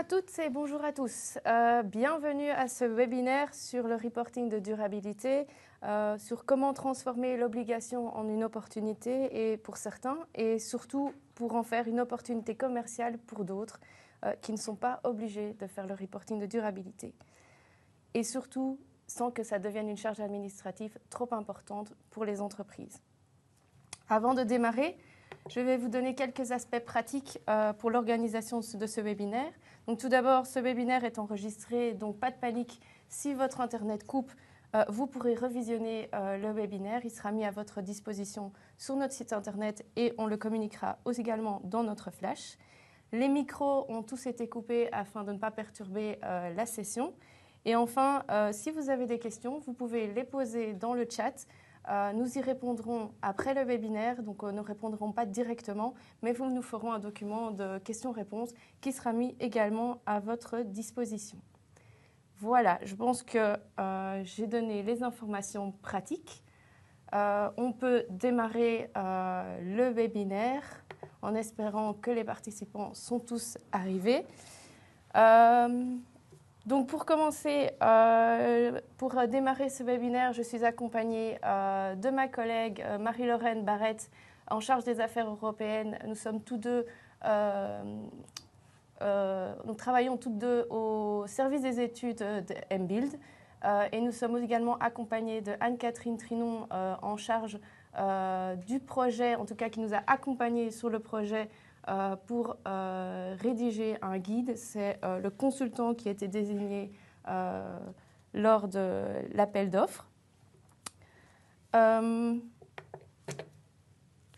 toutes et bonjour à tous. Bienvenue à ce webinaire sur le reporting de durabilité, sur comment transformer l'obligation en une opportunité et pour certains, et surtout pour en faire une opportunité commerciale pour d'autres qui ne sont pas obligés de faire le reporting de durabilité. Et surtout, sans que ça devienne une charge administrative trop importante pour les entreprises. Avant de démarrer, je vais vous donner quelques aspects pratiques pour l'organisation de ce webinaire. Donc, tout d'abord, ce webinaire est enregistré, donc pas de panique. Si votre Internet coupe, vous pourrez revisionner le webinaire. Il sera mis à votre disposition sur notre site Internet et on le communiquera également dans notre flash. Les micros ont tous été coupés afin de ne pas perturber la session. Et enfin, si vous avez des questions, vous pouvez les poser dans le chat. Nous y répondrons après le webinaire, donc nous ne répondrons pas directement, mais nous ferons un document de questions-réponses qui sera mis également à votre disposition. Voilà, je pense que j'ai donné les informations pratiques. On peut démarrer le webinaire en espérant que les participants sont tous arrivés. Donc pour commencer, pour démarrer ce webinaire, je suis accompagnée de ma collègue Marie-Lorraine Barrette, en charge des affaires européennes. Nous sommes tous deux, nous travaillons toutes deux au service des études de MBuild et nous sommes également accompagnés de Anne-Catherine Trinon en charge du projet, en tout cas qui nous a accompagnés sur le projet pour rédiger un guide. C'est le consultant qui a été désigné lors de l'appel d'offres. Le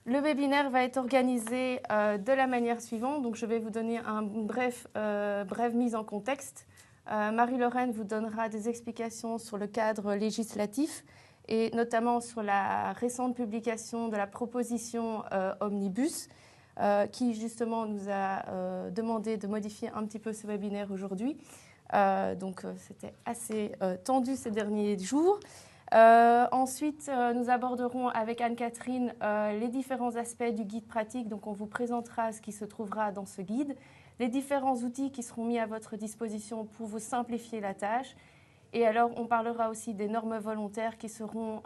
webinaire va être organisé de la manière suivante. Donc, je vais vous donner une brève mise en contexte. Marie-Lorraine vous donnera des explications sur le cadre législatif et notamment sur la récente publication de la proposition Omnibus, qui justement nous a demandé de modifier un petit peu ce webinaire aujourd'hui. Donc c'était assez tendu ces derniers jours. Ensuite, nous aborderons avec Anne-Catherine les différents aspects du guide pratique. Donc on vous présentera ce qui se trouvera dans ce guide, les différents outils qui seront mis à votre disposition pour vous simplifier la tâche. Et alors on parlera aussi des normes volontaires qui seront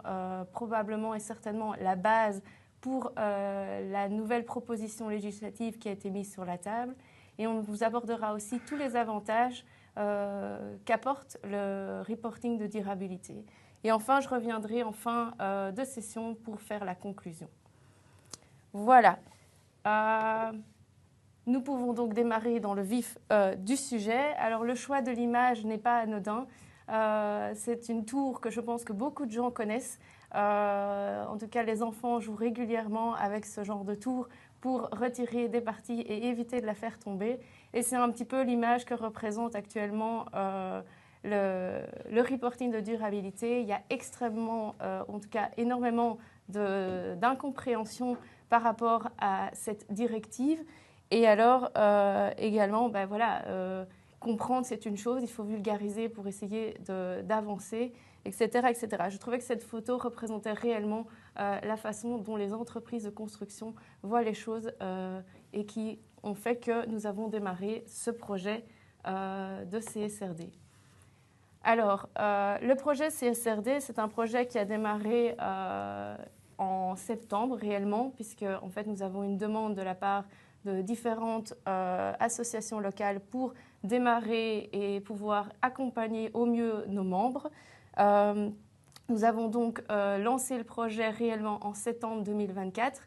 probablement et certainement la base pour la nouvelle proposition législative qui a été mise sur la table. Et on vous abordera aussi tous les avantages qu'apporte le reporting de durabilité. Et enfin, je reviendrai en fin de session pour faire la conclusion. Voilà. Nous pouvons donc démarrer dans le vif du sujet. Alors, le choix de l'image n'est pas anodin. C'est une tour que je pense que beaucoup de gens connaissent. En tout cas, les enfants jouent régulièrement avec ce genre de tour pour retirer des parties et éviter de la faire tomber. Et c'est un petit peu l'image que représente actuellement le reporting de durabilité. Il y a extrêmement, en tout cas énormément d'incompréhension par rapport à cette directive. Et alors, également, comprendre, c'est une chose, il faut vulgariser pour essayer d'avancer, etc., etc. Je trouvais que cette photo représentait réellement la façon dont les entreprises de construction voient les choses et qui ont fait que nous avons démarré ce projet de CSRD. Alors, le projet CSRD, c'est un projet qui a démarré en septembre réellement, puisque en fait, nous avons une demande de la part de différentes associations locales pour démarrer et pouvoir accompagner au mieux nos membres. Nous avons donc lancé le projet réellement en septembre 2024.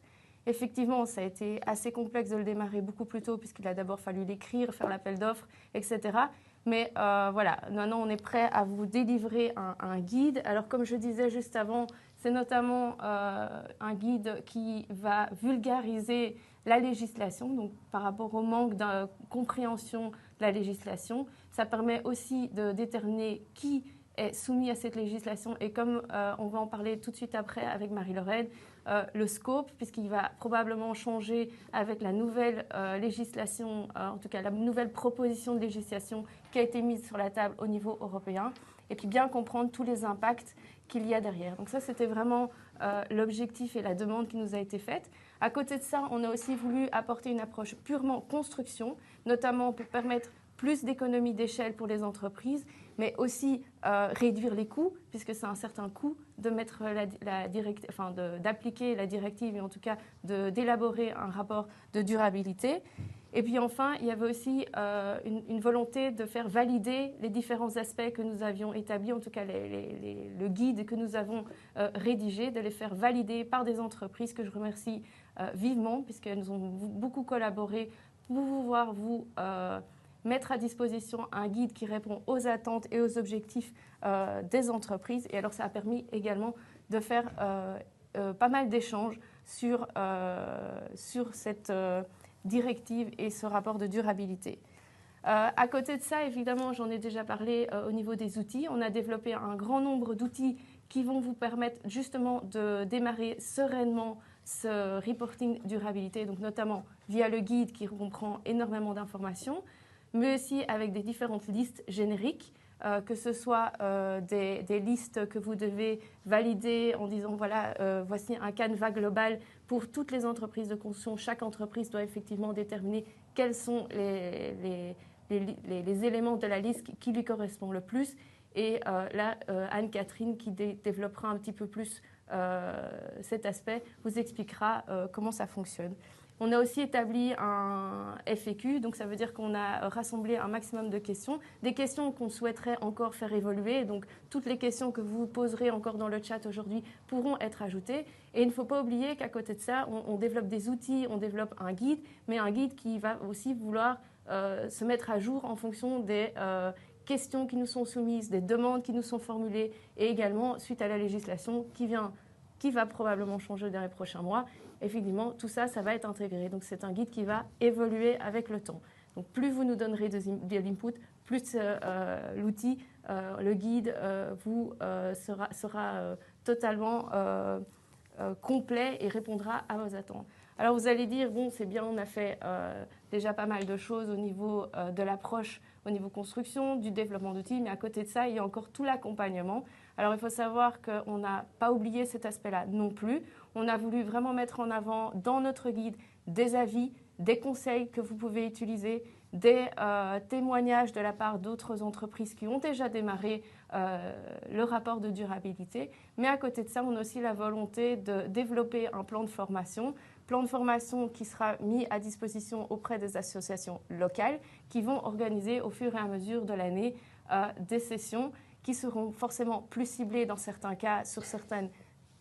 Effectivement, ça a été assez complexe de le démarrer beaucoup plus tôt puisqu'il a d'abord fallu l'écrire, faire l'appel d'offres, etc. Mais voilà, maintenant on est prêt à vous délivrer un guide. Alors comme je disais juste avant, c'est notamment un guide qui va vulgariser la législation, donc par rapport au manque de compréhension de la législation. Ça permet aussi de déterminer qui est soumis à cette législation et comme on va en parler tout de suite après avec Marie-Lorraine, le scope, puisqu'il va probablement changer avec la nouvelle législation, en tout cas la nouvelle proposition de législation qui a été mise sur la table au niveau européen, et puis bien comprendre tous les impacts qu'il y a derrière. Donc ça, c'était vraiment l'objectif et la demande qui nous a été faite. À côté de ça, on a aussi voulu apporter une approche purement construction, notamment pour permettre plus d'économies d'échelle pour les entreprises, mais aussi réduire les coûts, puisque c'est un certain coût de mettre d'appliquer la directive, et en tout cas d'élaborer un rapport de durabilité. Et puis enfin, il y avait aussi une volonté de faire valider les différents aspects que nous avions établis, en tout cas le guide que nous avons rédigé, de les faire valider par des entreprises que je remercie vivement, puisqu'elles nous ont beaucoup collaboré pour pouvoir vous mettre à disposition un guide qui répond aux attentes et aux objectifs des entreprises. Et alors, ça a permis également de faire pas mal d'échanges sur cette directive et ce rapport de durabilité. À côté de ça, évidemment, j'en ai déjà parlé au niveau des outils. On a développé un grand nombre d'outils qui vont vous permettre justement de démarrer sereinement ce reporting durabilité, donc notamment via le guide qui comprend énormément d'informations, mais aussi avec des différentes listes génériques, que ce soit des listes que vous devez valider en disant voilà, voici un canevas global pour toutes les entreprises de construction. Chaque entreprise doit effectivement déterminer quels sont les éléments de la liste qui lui correspondent le plus. Et là, Anne-Catherine, qui développera un petit peu plus cet aspect, vous expliquera comment ça fonctionne. On a aussi établi un FAQ, donc ça veut dire qu'on a rassemblé un maximum de questions, des questions qu'on souhaiterait encore faire évoluer. Donc toutes les questions que vous poserez encore dans le chat aujourd'hui pourront être ajoutées. Et il ne faut pas oublier qu'à côté de ça, on développe des outils, on développe un guide, mais un guide qui va aussi vouloir se mettre à jour en fonction des questions qui nous sont soumises, des demandes qui nous sont formulées, et également suite à la législation qui va probablement changer dans les prochains mois. Effectivement, tout ça, ça va être intégré. Donc, c'est un guide qui va évoluer avec le temps. Donc, plus vous nous donnerez de l'input, plus l'outil, le guide, sera totalement complet et répondra à vos attentes. Alors, vous allez dire, bon, c'est bien, on a fait déjà pas mal de choses au niveau de l'approche, au niveau construction, du développement d'outils, mais à côté de ça, il y a encore tout l'accompagnement. Alors, il faut savoir qu'on n'a pas oublié cet aspect-là non plus. On a voulu vraiment mettre en avant dans notre guide des avis, des conseils que vous pouvez utiliser, des témoignages de la part d'autres entreprises qui ont déjà démarré le rapport de durabilité. Mais à côté de ça, on a aussi la volonté de développer un plan de formation qui sera mis à disposition auprès des associations locales qui vont organiser au fur et à mesure de l'année des sessions qui seront forcément plus ciblées dans certains cas sur certaines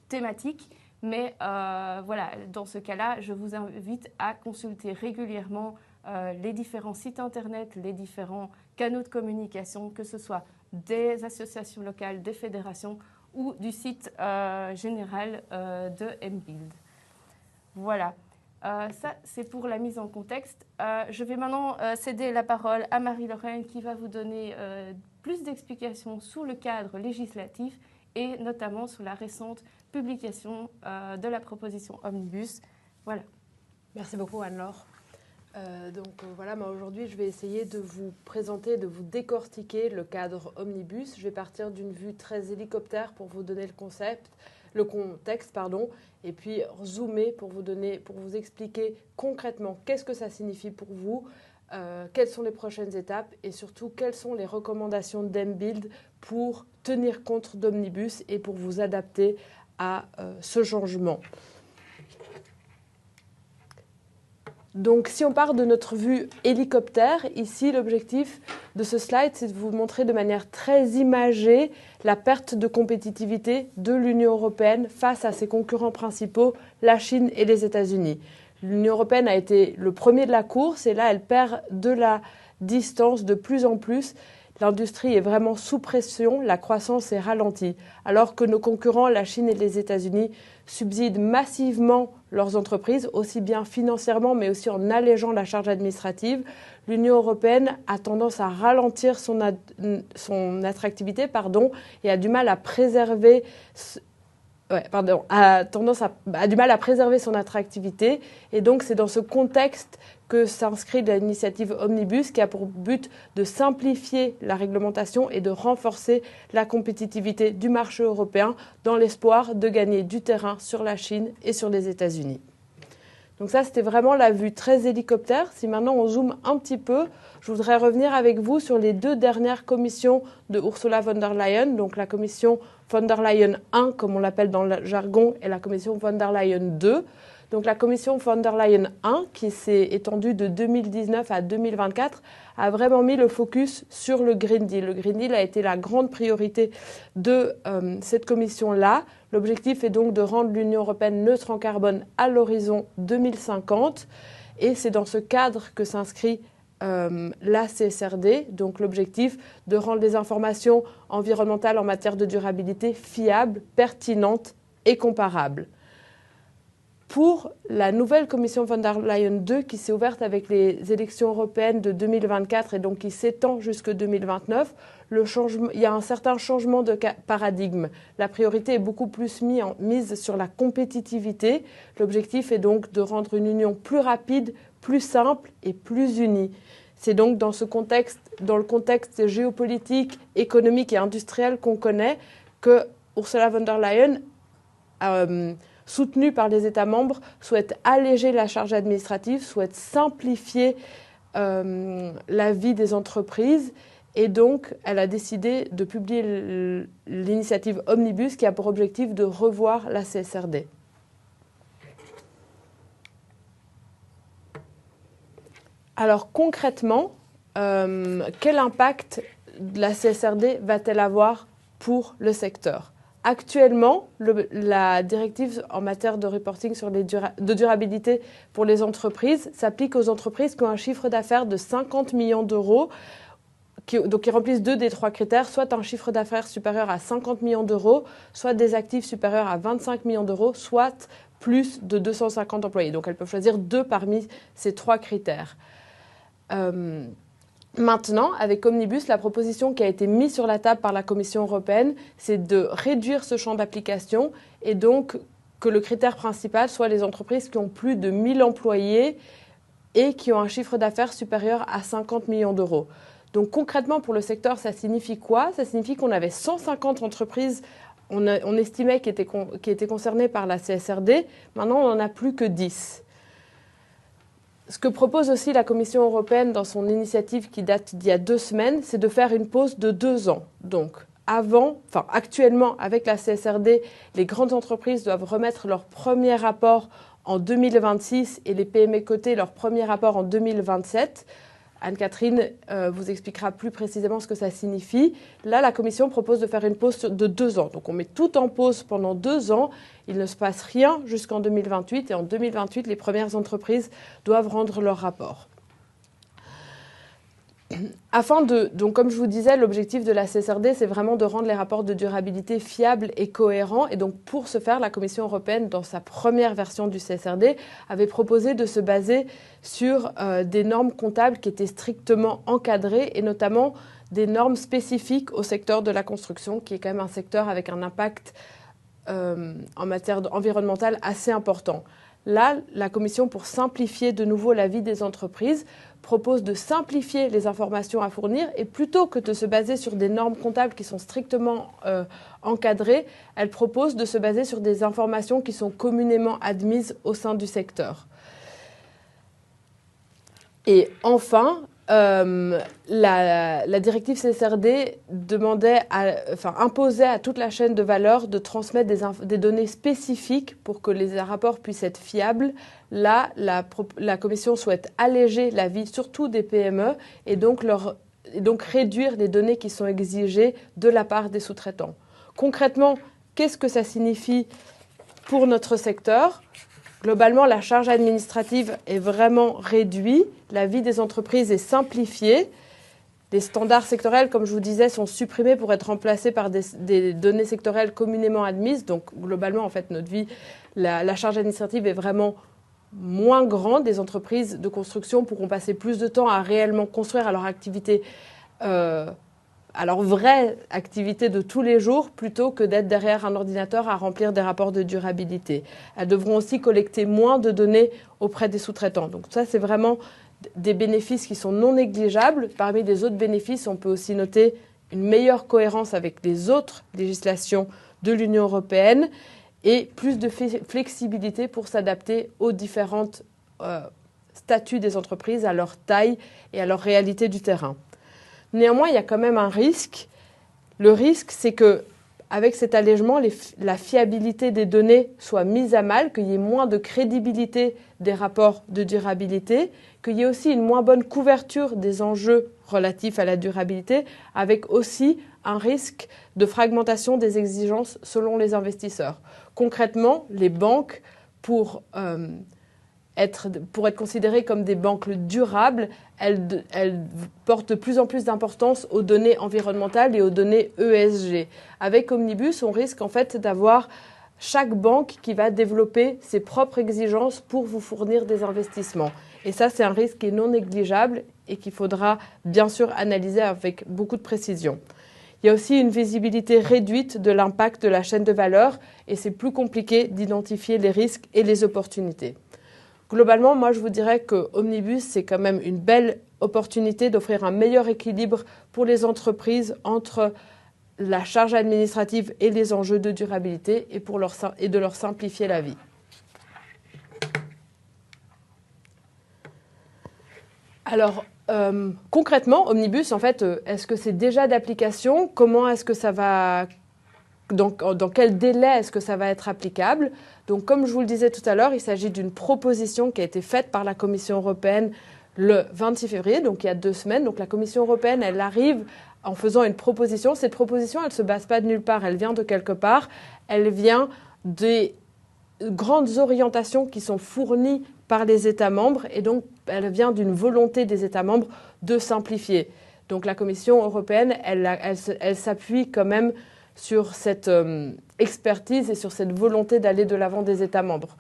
thématiques. Mais voilà, dans ce cas-là, je vous invite à consulter régulièrement les différents sites Internet, les différents canaux de communication, que ce soit des associations locales, des fédérations ou du site général de MBuild. Voilà, ça c'est pour la mise en contexte. Je vais maintenant céder la parole à Marie-Lorraine qui va vous donner plus d'explications sur le cadre législatif et notamment sur la récente publication de la proposition Omnibus. Voilà. Merci beaucoup Anne-Laure. Voilà, aujourd'hui je vais essayer de vous présenter, de vous décortiquer le cadre Omnibus. Je vais partir d'une vue très hélicoptère pour vous donner le contexte, et puis zoomer pour vous expliquer concrètement qu'est-ce que ça signifie pour vous, quelles sont les prochaines étapes et surtout quelles sont les recommandations d'MBuild pour tenir compte d'Omnibus et pour vous adapter à ce changement. Donc, si on part de notre vue hélicoptère, ici, l'objectif de ce slide, c'est de vous montrer de manière très imagée la perte de compétitivité de l'Union européenne face à ses concurrents principaux, la Chine et les États-Unis. L'Union européenne a été le premier de la course et là, elle perd de la distance de plus en plus. L'industrie est vraiment sous pression, la croissance est ralentie. Alors que nos concurrents, la Chine et les États-Unis, subsidient massivement leurs entreprises, aussi bien financièrement, mais aussi en allégeant la charge administrative, l'Union européenne a tendance à ralentir son attractivité et a du mal à préserver a du mal à préserver son attractivité. Et donc, c'est dans ce contexte que s'inscrit l'initiative Omnibus qui a pour but de simplifier la réglementation et de renforcer la compétitivité du marché européen dans l'espoir de gagner du terrain sur la Chine et sur les États-Unis. Donc ça, c'était vraiment la vue très hélicoptère. Si maintenant on zoome un petit peu, je voudrais revenir avec vous sur les 2 dernières commissions de Ursula von der Leyen, donc la commission von der Leyen 1, comme on l'appelle dans le jargon, et la commission von der Leyen 2. Donc la commission von der Leyen 1, qui s'est étendue de 2019 à 2024, a vraiment mis le focus sur le Green Deal. Le Green Deal a été la grande priorité de cette commission-là. L'objectif est donc de rendre l'Union européenne neutre en carbone à l'horizon 2050. Et c'est dans ce cadre que s'inscrit la CSRD, donc l'objectif de rendre les informations environnementales en matière de durabilité fiables, pertinentes et comparables. Pour la nouvelle commission von der Leyen 2 qui s'est ouverte avec les élections européennes de 2024 et donc qui s'étend jusque 2029, il y a un certain changement de paradigme. La priorité est beaucoup plus mise sur la compétitivité. L'objectif est donc de rendre une union plus rapide, plus simple et plus unie. C'est donc dans le contexte géopolitique, économique et industriel qu'on connaît que Ursula von der Leyen soutenue par les États membres, souhaite alléger la charge administrative, souhaite simplifier la vie des entreprises. Et donc, elle a décidé de publier l'initiative Omnibus qui a pour objectif de revoir la CSRD. Alors concrètement, quel impact la CSRD va-t-elle avoir pour le secteur ? Actuellement, la directive en matière de reporting de durabilité pour les entreprises s'applique aux entreprises qui ont un chiffre d'affaires de 50 millions d'euros, qui remplissent 2 des 3 critères, soit un chiffre d'affaires supérieur à 50 millions d'euros, soit des actifs supérieurs à 25 millions d'euros, soit plus de 250 employés. Donc elles peuvent choisir 2 parmi ces 3 critères. Maintenant, avec Omnibus, la proposition qui a été mise sur la table par la Commission européenne, c'est de réduire ce champ d'application et donc que le critère principal soit les entreprises qui ont plus de 1000 employés et qui ont un chiffre d'affaires supérieur à 50 millions d'euros. Donc concrètement, pour le secteur, ça signifie quoi ? Ça signifie qu'on avait 150 entreprises, on estimait qui étaient concernées par la CSRD. Maintenant, on n'en a plus que 10. Ce que propose aussi la Commission européenne dans son initiative qui date d'il y a 2 semaines, c'est de faire une pause de 2 ans. Donc, actuellement, avec la CSRD, les grandes entreprises doivent remettre leur premier rapport en 2026 et les PME cotées leur premier rapport en 2027. Anne-Catherine vous expliquera plus précisément ce que ça signifie. Là, la Commission propose de faire une pause de 2 ans. Donc, on met tout en pause pendant 2 ans. Il ne se passe rien jusqu'en 2028. Et en 2028, les premières entreprises doivent rendre leur rapport. Donc, comme je vous disais, l'objectif de la CSRD, c'est vraiment de rendre les rapports de durabilité fiables et cohérents. Et donc, pour ce faire, la Commission européenne, dans sa première version du CSRD, avait proposé de se baser sur des normes comptables qui étaient strictement encadrées, et notamment des normes spécifiques au secteur de la construction, qui est quand même un secteur avec un impact en matière environnementale assez important. Là, la Commission, pour simplifier de nouveau la vie des entreprises, propose de simplifier les informations à fournir et plutôt que de se baser sur des normes comptables qui sont strictement encadrées, elle propose de se baser sur des informations qui sont communément admises au sein du secteur. Et enfin, la directive CSRD imposait à toute la chaîne de valeur de transmettre des données spécifiques pour que les rapports puissent être fiables. Là, la Commission souhaite alléger la vie surtout des PME et donc réduire les données qui sont exigées de la part des sous-traitants. Concrètement, qu'est-ce que ça signifie pour notre secteur ? Globalement, la charge administrative est vraiment réduite, la vie des entreprises est simplifiée, les standards sectoriels, comme je vous disais, sont supprimés pour être remplacés par des données sectorielles communément admises. Donc, globalement, en fait, notre vie, la charge administrative est vraiment moins grande. Des entreprises de construction pourront passer plus de temps à réellement construire à leur activité, à leur vraie activité de tous les jours, plutôt que d'être derrière un ordinateur à remplir des rapports de durabilité. Elles devront aussi collecter moins de données auprès des sous-traitants. Donc ça, c'est vraiment des bénéfices qui sont non négligeables. Parmi les autres bénéfices, on peut aussi noter une meilleure cohérence avec les autres législations de l'Union européenne et plus de flexibilité pour s'adapter aux différentes statuts des entreprises, à leur taille et à leur réalité du terrain. Néanmoins, il y a quand même un risque. Le risque, c'est que avec cet allègement, la fiabilité des données soit mise à mal, qu'il y ait moins de crédibilité des rapports de durabilité, qu'il y ait aussi une moins bonne couverture des enjeux relatifs à la durabilité, avec aussi un risque de fragmentation des exigences selon les investisseurs. Concrètement, les banques, pour être considérées comme des banques durables, elles portent de plus en plus d'importance aux données environnementales et aux données ESG. Avec Omnibus, on risque en fait d'avoir chaque banque qui va développer ses propres exigences pour vous fournir des investissements. Et ça, c'est un risque qui est non négligeable et qu'il faudra bien sûr analyser avec beaucoup de précision. Il y a aussi une visibilité réduite de l'impact de la chaîne de valeur et c'est plus compliqué d'identifier les risques et les opportunités. Globalement, moi, je vous dirais que Omnibus, c'est quand même une belle opportunité d'offrir un meilleur équilibre pour les entreprises entre la charge administrative et les enjeux de durabilité et de leur simplifier la vie. Alors, concrètement, Omnibus, en fait, est-ce que c'est déjà d'application? Comment est-ce que ça va... Dans quel délai est-ce que ça va être applicable? Donc, comme je vous le disais tout à l'heure, il s'agit d'une proposition qui a été faite par la Commission européenne le 26 février, donc il y a 2 semaines. Donc, la Commission européenne, elle arrive en faisant une proposition. Cette proposition, elle ne se base pas de nulle part, elle vient de quelque part. Elle vient des grandes orientations qui sont fournies par les États membres et donc elle vient d'une volonté des États membres de simplifier. Donc, la Commission européenne, elle s'appuie quand même sur cette expertise et sur cette volonté d'aller de l'avant des États membres.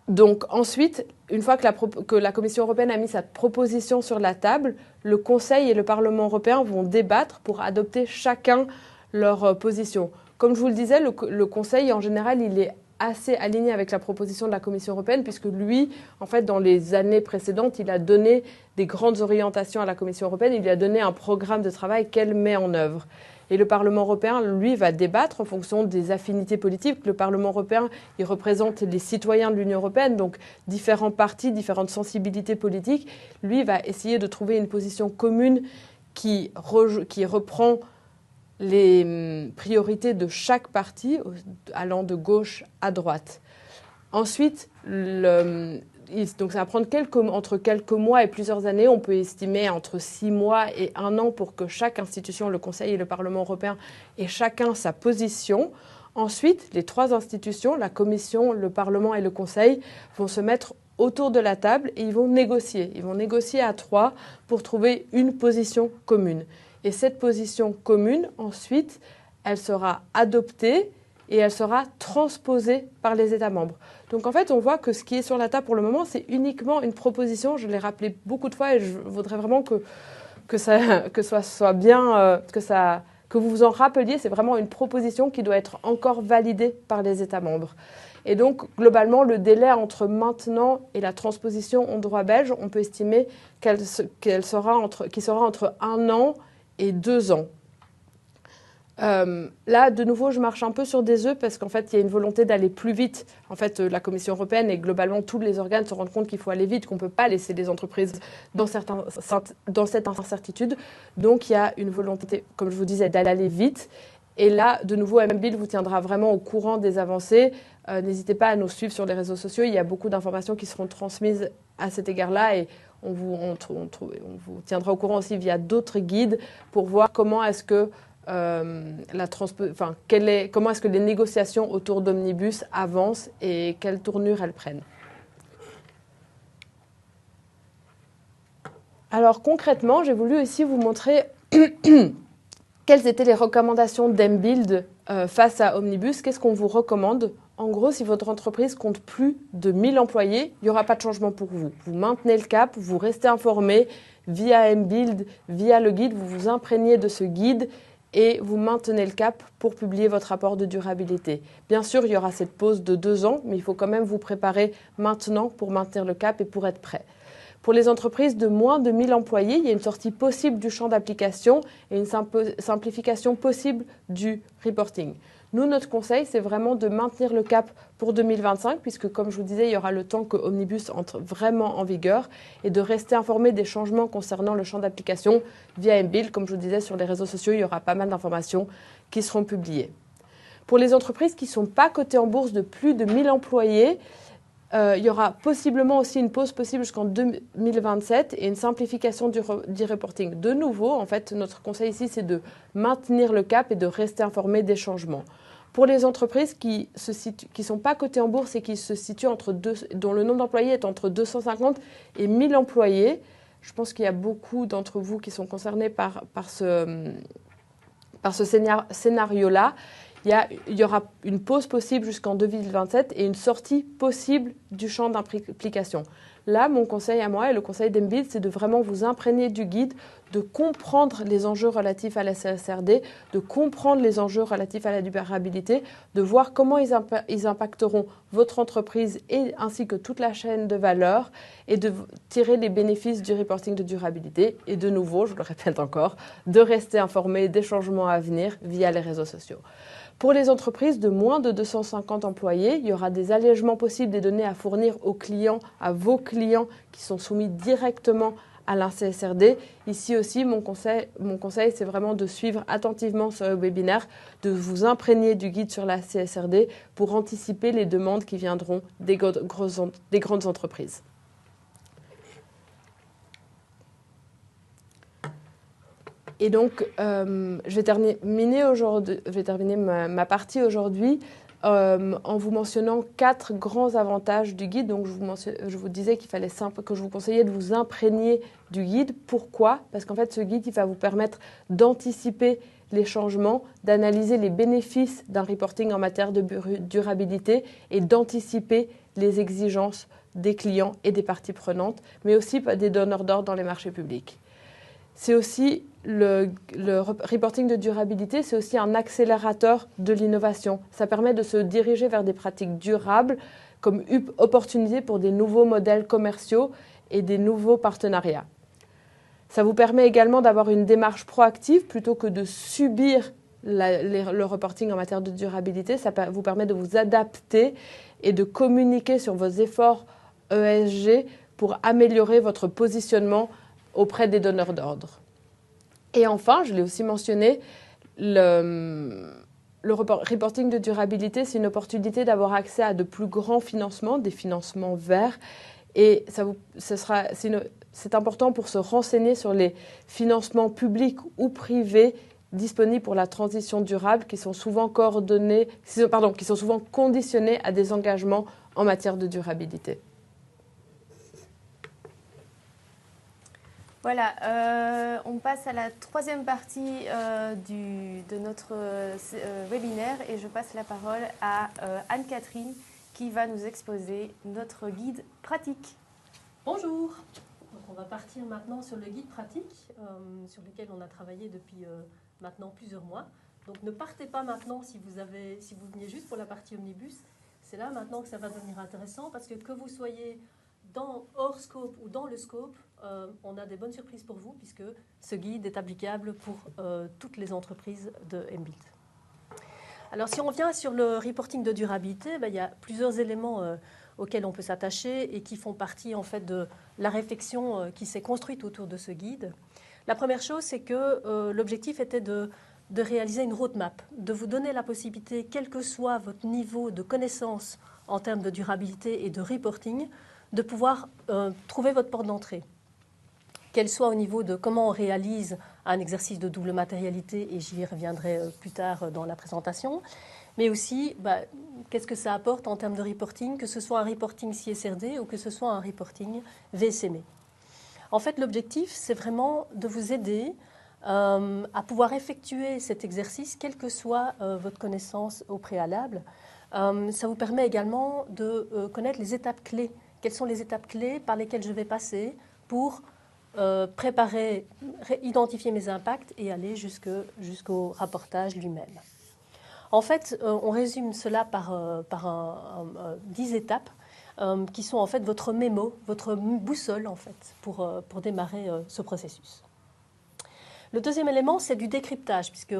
Donc ensuite, une fois que la Commission européenne a mis sa proposition sur la table, le Conseil et le Parlement européen vont débattre pour adopter chacun leur position. Comme je vous le disais, le Conseil, en général, il est assez aligné avec la proposition de la Commission européenne, puisque lui, en fait, dans les années précédentes, il a donné des grandes orientations à la Commission européenne, il lui a donné un programme de travail qu'elle met en œuvre. Et le Parlement européen, lui, va débattre en fonction des affinités politiques. Le Parlement européen, il représente les citoyens de l'Union européenne, donc différents partis, différentes sensibilités politiques. Lui va essayer de trouver une position commune qui reprend les priorités de chaque parti, allant de gauche à droite. Ensuite, donc ça va prendre entre quelques mois et plusieurs années. On peut estimer entre 6 mois et 1 an pour que chaque institution, le Conseil et le Parlement européen, ait chacun sa position. Ensuite, les 3 institutions, la Commission, le Parlement et le Conseil, vont se mettre autour de la table et ils vont négocier. Ils vont négocier à 3 pour trouver une position commune. Et cette position commune, ensuite, elle sera adoptée et elle sera transposée par les États membres. Donc en fait, on voit que ce qui est sur la table pour le moment, c'est uniquement une proposition. Je l'ai rappelé beaucoup de fois et je voudrais vraiment que ça soit bien, que vous vous en rappeliez. C'est vraiment une proposition qui doit être encore validée par les États membres. Et donc, globalement, le délai entre maintenant et la transposition en droit belge, on peut estimer qu'il sera entre 1 an et 2 ans. Là, de nouveau, je marche un peu sur des œufs parce qu'en fait, il y a une volonté d'aller plus vite. En fait, la Commission européenne et globalement tous les organes se rendent compte qu'il faut aller vite, qu'on ne peut pas laisser les entreprises dans cette incertitude. Donc, il y a une volonté, comme je vous disais, d'aller vite. Et là, de nouveau, MBild vous tiendra vraiment au courant des avancées. N'hésitez pas à nous suivre sur les réseaux sociaux. Il y a beaucoup d'informations qui seront transmises à cet égard-là et on vous tiendra au courant aussi via d'autres guides pour voir comment est-ce que comment est-ce que les négociations autour d'Omnibus avancent et quelle tournure elles prennent. Alors concrètement, j'ai voulu aussi vous montrer quelles étaient les recommandations d'MBild face à Omnibus. Qu'est-ce qu'on vous recommande? En gros, si votre entreprise compte plus de 1000 employés, il n'y aura pas de changement pour vous. Vous maintenez le cap, vous restez informé via MBild, via le guide, vous vous imprégnez de ce guide et vous maintenez le cap pour publier votre rapport de durabilité. Bien sûr, il y aura cette pause de 2 ans, mais il faut quand même vous préparer maintenant pour maintenir le cap et pour être prêt. Pour les entreprises de moins de 1000 employés, il y a une sortie possible du champ d'application et une simplification possible du reporting. Nous, notre conseil, c'est vraiment de maintenir le cap pour 2025, puisque, comme je vous disais, il y aura le temps que Omnibus entre vraiment en vigueur et de rester informé des changements concernant le champ d'application via mBuild. Comme je vous disais, sur les réseaux sociaux, il y aura pas mal d'informations qui seront publiées. Pour les entreprises qui ne sont pas cotées en bourse de plus de 1000 employés, il y aura possiblement aussi une pause possible jusqu'en 2027 et une simplification du reporting. De nouveau, en fait, notre conseil ici, c'est de maintenir le cap et de rester informé des changements. Pour les entreprises qui ne sont pas cotées en bourse et qui se situent dont le nombre d'employés est entre 250 et 1000 employés, je pense qu'il y a beaucoup d'entre vous qui sont concernés par ce scénario-là. Il y aura une pause possible jusqu'en 2027 et une sortie possible du champ d'application. Là, mon conseil à moi et le conseil d'mBuild, c'est de vraiment vous imprégner du guide, de comprendre les enjeux relatifs à la CSRD, de comprendre les enjeux relatifs à la durabilité, de voir comment ils impacteront votre entreprise ainsi que toute la chaîne de valeur et de tirer les bénéfices du reporting de durabilité. Et de nouveau, je le répète encore, de rester informé des changements à venir via les réseaux sociaux. Pour les entreprises de moins de 250 employés, il y aura des allègements possibles des données à fournir aux clients, à vos clients qui sont soumis directement à la CSRD. Ici aussi, mon conseil, c'est vraiment de suivre attentivement ce webinaire, de vous imprégner du guide sur la CSRD pour anticiper les demandes qui viendront des grandes entreprises. Et donc, je vais terminer ma partie aujourd'hui en vous mentionnant 4 grands avantages du guide. Donc, je vous disais que je vous conseillais de vous imprégner du guide. Pourquoi ? Parce qu'en fait, ce guide, il va vous permettre d'anticiper les changements, d'analyser les bénéfices d'un reporting en matière de durabilité et d'anticiper les exigences des clients et des parties prenantes, mais aussi des donneurs d'ordre dans les marchés publics. C'est aussi le reporting de durabilité, c'est aussi un accélérateur de l'innovation. Ça permet de se diriger vers des pratiques durables comme opportunité pour des nouveaux modèles commerciaux et des nouveaux partenariats. Ça vous permet également d'avoir une démarche proactive plutôt que de subir le reporting en matière de durabilité. Ça vous permet de vous adapter et de communiquer sur vos efforts ESG pour améliorer votre positionnement auprès des donneurs d'ordre. Et enfin, je l'ai aussi mentionné, le reporting de durabilité, c'est une opportunité d'avoir accès à de plus grands financements, des financements verts. Et c'est important pour se renseigner sur les financements publics ou privés disponibles pour la transition durable qui sont souvent conditionnés à des engagements en matière de durabilité. Voilà, on passe à la troisième partie de notre webinaire et je passe la parole à Anne-Catherine qui va nous exposer notre guide pratique. Bonjour, donc on va partir maintenant sur le guide pratique sur lequel on a travaillé depuis maintenant plusieurs mois. Donc ne partez pas maintenant si vous veniez juste pour la partie Omnibus. C'est là maintenant que ça va devenir intéressant parce que vous soyez hors scope ou dans le scope, on a des bonnes surprises pour vous puisque ce guide est applicable pour toutes les entreprises de mBuild. Alors si on vient sur le reporting de durabilité, il y a plusieurs éléments auxquels on peut s'attacher et qui font partie en fait de la réflexion qui s'est construite autour de ce guide. La première chose, c'est que l'objectif était de réaliser une roadmap, de vous donner la possibilité, quel que soit votre niveau de connaissance en termes de durabilité et de reporting, de pouvoir trouver votre porte d'entrée, qu'elle soit au niveau de comment on réalise un exercice de double matérialité, et j'y reviendrai plus tard dans la présentation, mais aussi qu'est-ce que ça apporte en termes de reporting, que ce soit un reporting CSRD ou que ce soit un reporting VSME. En fait, l'objectif, c'est vraiment de vous aider à pouvoir effectuer cet exercice, quelle que soit votre connaissance au préalable. Ça vous permet également de connaître les étapes clés. Quelles sont les étapes clés par lesquelles je vais passer pour préparer, identifier mes impacts et aller jusqu'au rapportage lui-même. En fait, on résume cela par 10 étapes qui sont en fait votre mémo, votre boussole en fait, pour démarrer ce processus. Le deuxième élément, c'est du décryptage, puisque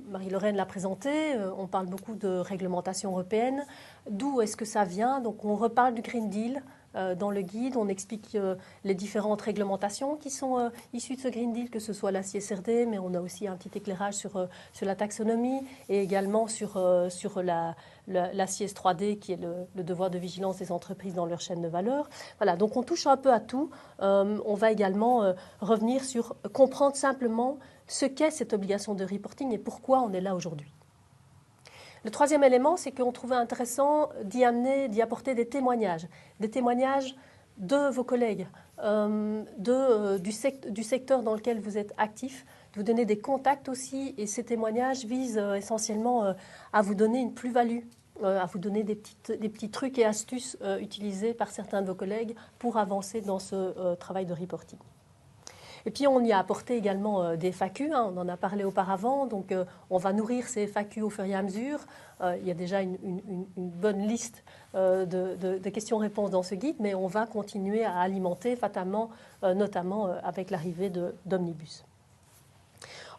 Marie-Lorraine l'a présenté, on parle beaucoup de réglementation européenne. D'où est-ce que ça vient? Donc on reparle du Green Deal dans le guide, on explique les différentes réglementations qui sont issues de ce Green Deal, que ce soit la CSRD, mais on a aussi un petit éclairage sur la taxonomie et également sur la CS3D, qui est le devoir de vigilance des entreprises dans leur chaîne de valeur. Voilà, donc on touche un peu à tout. On va également revenir sur comprendre simplement ce qu'est cette obligation de reporting et pourquoi on est là aujourd'hui. Le troisième élément, c'est qu'on trouvait intéressant d'y apporter des témoignages de vos collègues, du secteur dans lequel vous êtes actif, de vous donner des contacts aussi, et ces témoignages visent essentiellement à vous donner une plus-value, à vous donner des petits trucs et astuces utilisés par certains de vos collègues pour avancer dans ce travail de reporting. Et puis on y a apporté également des FAQ, on en a parlé auparavant, donc on va nourrir ces FAQ au fur et à mesure. Il y a déjà une bonne liste de questions-réponses dans ce guide, mais on va continuer à alimenter fatalement, notamment avec l'arrivée d'Omnibus.